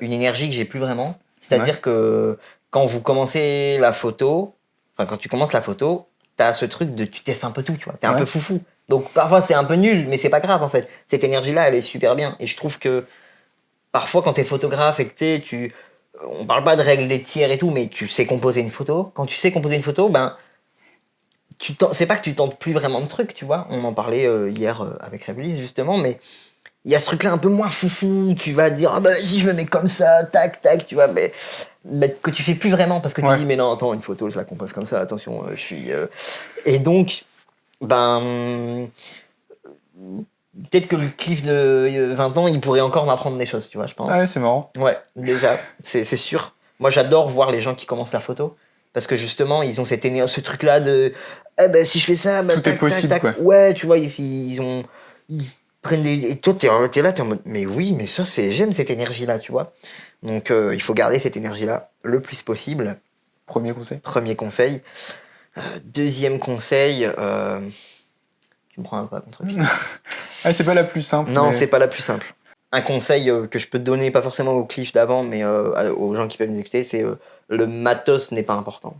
une énergie que j'ai plus vraiment. C'est-à-dire que quand vous commencez la photo, quand tu commences la photo, t'as ce truc de tu testes un peu tout, tu vois. T'es un peu foufou. Donc parfois c'est un peu nul, mais c'est pas grave en fait. Cette énergie-là, elle est super bien. Et je trouve que parfois quand t'es photographe et que on parle pas de règles des tiers et tout, mais tu sais composer une photo. Quand tu sais composer une photo, c'est pas que tu tentes plus vraiment de trucs, tu vois. On en parlait hier avec Rébulis justement, mais il y a ce truc-là un peu moins foufou. Tu vas dire, vas-y, je me mets comme ça, tac, tac, tu vois, mais que tu fais plus vraiment parce que tu dis, mais non, attends, une photo, je la compose comme ça, attention, je suis. Et donc, peut-être que le Cliff de 20 ans, il pourrait encore m'apprendre des choses, tu vois, je pense. Ah ouais, c'est marrant. Ouais, déjà, c'est sûr. Moi, j'adore voir les gens qui commencent la photo. Parce que justement, ils ont ce truc-là de si je fais ça, tout est possible, tac. quoi. Ouais, tu vois, ils prennent des. Et toi, t'es là, t'es en mode, mais oui, mais ça, j'aime cette énergie-là, tu vois. Donc, il faut garder cette énergie-là le plus possible. Premier conseil. Deuxième conseil, tu me prends un peu à contre-pied. C'est pas la plus simple. Non, c'est pas la plus simple. Un conseil que je peux te donner, pas forcément au Cliff d'avant, mais aux gens qui peuvent nous écouter, c'est le matos n'est pas important.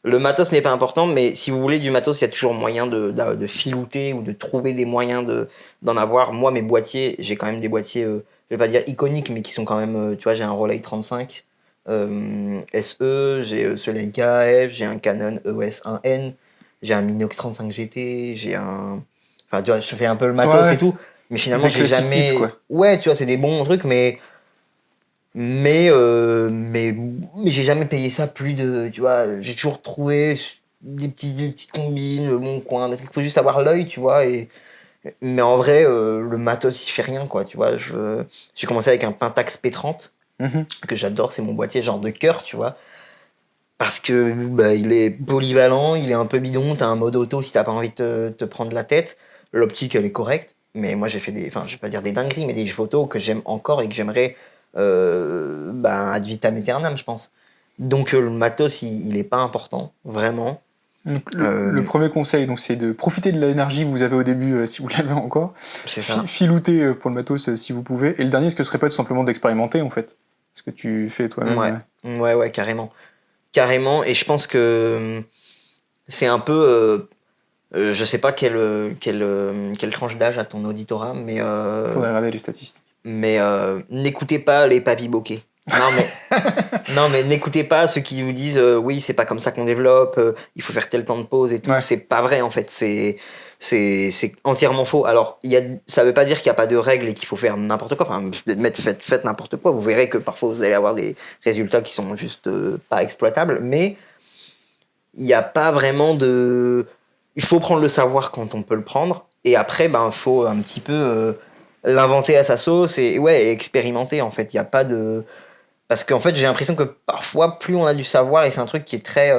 Le matos n'est pas important, mais si vous voulez du matos, il y a toujours moyen de filouter ou de trouver des moyens d'en avoir. Moi, mes boîtiers, j'ai quand même des boîtiers, je vais pas dire iconiques, mais qui sont quand même, tu vois, j'ai un Rolei 35 SE, j'ai ce Leica AF, j'ai un Canon EOS 1N, j'ai un Minox 35 GT, j'ai un... Enfin, tu vois, je fais un peu le matos et tout, mais finalement, j'ai jamais... Hits, quoi. Ouais, tu vois, c'est des bons trucs, mais j'ai jamais payé ça plus de, tu vois, j'ai toujours trouvé des petites combines, mon coin, des trucs, faut juste avoir l'œil, tu vois, mais en vrai, le matos, il fait rien, quoi, tu vois, j'ai commencé avec un Pentax P30, que j'adore, c'est mon boîtier genre de cœur, tu vois, parce que, il est polyvalent, il est un peu bidon, t'as un mode auto si t'as pas envie de te prendre la tête, l'optique, elle est correcte, mais moi, j'ai fait je vais pas dire des dingueries, mais des photos que j'aime encore et que j'aimerais ad vitam aeternam, je pense. Donc le matos, il est pas important, vraiment. Donc, le premier conseil, donc, c'est de profiter de l'énergie que vous avez au début, si vous l'avez encore. C'est ça. Filouter pour le matos si vous pouvez. Et le dernier, ce que ce serait pas tout simplement d'expérimenter, en fait. Ce que tu fais toi-même. Ouais, carrément. Carrément, et je pense que c'est un peu... je sais pas quelle tranche d'âge a ton auditorat, mais... Faudrait regarder les statistiques. Mais n'écoutez pas les papy bokeh. Non mais n'écoutez pas ceux qui vous disent oui c'est pas comme ça qu'on développe, il faut faire tel temps de pause et tout. Ouais. C'est pas vrai en fait, c'est entièrement faux. Alors ça veut pas dire qu'il y a pas de règles et qu'il faut faire n'importe quoi. Enfin faites n'importe quoi. Vous verrez que parfois vous allez avoir des résultats qui sont juste pas exploitables. Mais il y a pas vraiment de. Il faut prendre le savoir quand on peut le prendre et après faut un petit peu l'inventer à sa sauce et expérimenter en fait. Il y a pas de. Parce qu'en fait, j'ai l'impression que parfois, plus on a du savoir, et c'est un truc qui est très...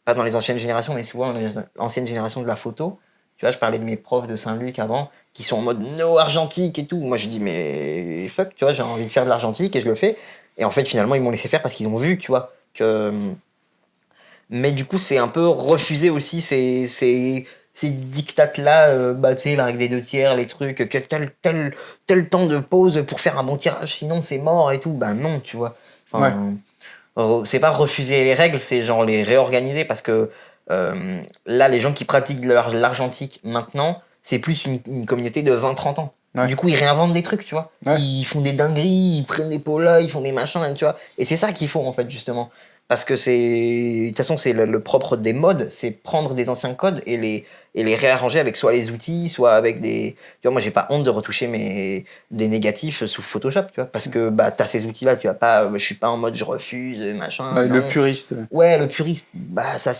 pas dans les anciennes générations, mais souvent dans les anciennes générations de la photo. Tu vois, je parlais de mes profs de Saint-Luc avant, qui sont en mode no argentique et tout. Moi, je dis, mais fuck, tu vois, j'ai envie de faire de l'argentique et je le fais. Et en fait, finalement, ils m'ont laissé faire parce qu'ils ont vu, tu vois, que... Mais du coup, c'est un peu refuser aussi ces dictates-là, tu sais, la règle des 2/3, les trucs, que tel temps de pause pour faire un bon tirage, sinon c'est mort et tout. Non, tu vois. Enfin, c'est pas refuser les règles, c'est genre les réorganiser parce que là, les gens qui pratiquent de l'argentique maintenant, c'est plus une communauté de 20-30 ans. Ouais. Du coup, ils réinventent des trucs, tu vois. Ouais. Ils font des dingueries, ils prennent des polas, ils font des machins, tu vois. Et c'est ça qu'il faut, en fait, justement. Parce que de toute façon, c'est le propre des modes, c'est prendre des anciens codes et les réarranger avec soit les outils, soit avec des... Tu vois, moi, j'ai pas honte de retoucher des négatifs sous Photoshop, tu vois, parce que t'as ces outils-là, tu vas pas... je suis pas en mode je refuse, machin... Le puriste. Ouais, le puriste, ça...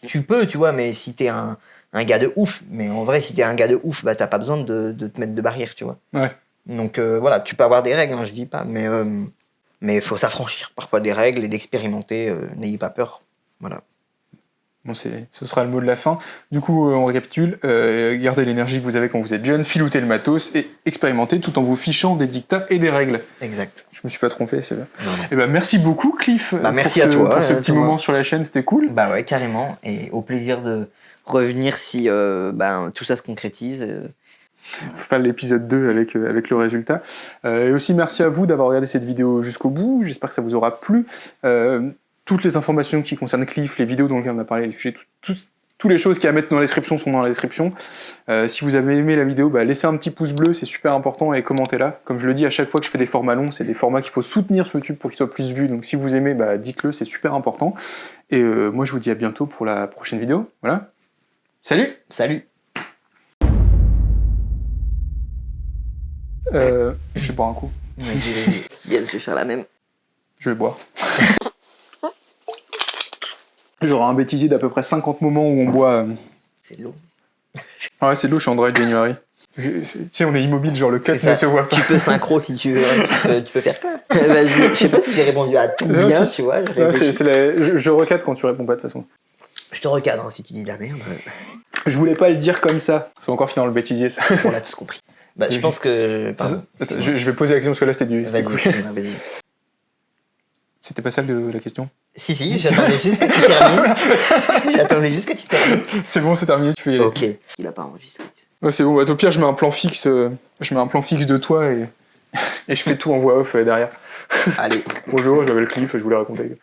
Tu peux, tu vois, mais si t'es un gars de ouf, mais en vrai, si t'es un gars de ouf, t'as pas besoin de te mettre de barrière, tu vois. Ouais. Donc, voilà, tu peux avoir des règles, je dis pas, mais il faut s'affranchir parfois des règles et d'expérimenter. N'ayez pas peur. Voilà. Bon, ce sera le mot de la fin. Du coup, on récapitule. Gardez l'énergie que vous avez quand vous êtes jeune, filoutez le matos et expérimentez tout en vous fichant des dictats et des règles. Exact. Je me suis pas trompé, c'est bien. Non. Et merci beaucoup, Cliff. Merci à toi. Pour ce petit Thomas. moment sur la chaîne, c'était cool. Ouais, carrément. Et au plaisir de revenir si tout ça se concrétise. Faut faire l'épisode 2 avec le résultat. Et aussi merci à vous d'avoir regardé cette vidéo jusqu'au bout. J'espère que ça vous aura plu. Toutes les informations qui concernent Cliff, les vidéos dont on a parlé, les sujets, toutes les choses qu'il y a à mettre dans la description sont dans la description. Si vous avez aimé la vidéo, laissez un petit pouce bleu, c'est super important, et commentez-la. Comme je le dis à chaque fois que je fais des formats longs, c'est des formats qu'il faut soutenir sur YouTube pour qu'ils soient plus vus. Donc si vous aimez, dites-le, c'est super important. Et moi je vous dis à bientôt pour la prochaine vidéo. Voilà. Salut. Salut. Je vais boire un coup. Vas-y. Yes, je vais faire la même. Je vais boire. J'aurai un bêtisier d'à peu près 50 moments où on boit. C'est de l'eau. Ah ouais, c'est de l'eau, je suis en dry January. Tu sais, on est immobile, genre le cut ne se voit pas. Tu peux synchro si tu veux. Tu peux faire clap. Vas-y. Je sais pas si j'ai répondu à tout bien, tu vois. Je recadre quand tu réponds pas de toute façon. Je te recadre si tu dis de la merde. Je voulais pas le dire comme ça. C'est encore fini dans le bêtisier, ça. On l'a tous compris. Je pense que... Attends, je vais poser la question parce que là c'était cool. Vas-y. C'était pas ça la question? Si, j'attendais juste que tu termines. C'est bon, c'est terminé, tu peux y aller. Ok. Il a pas enregistré. Ouais, c'est bon, au pire je mets un plan fixe de toi et je fais tout en voix off derrière. Allez. Bonjour, je m'appelle Cliff, je voulais raconter.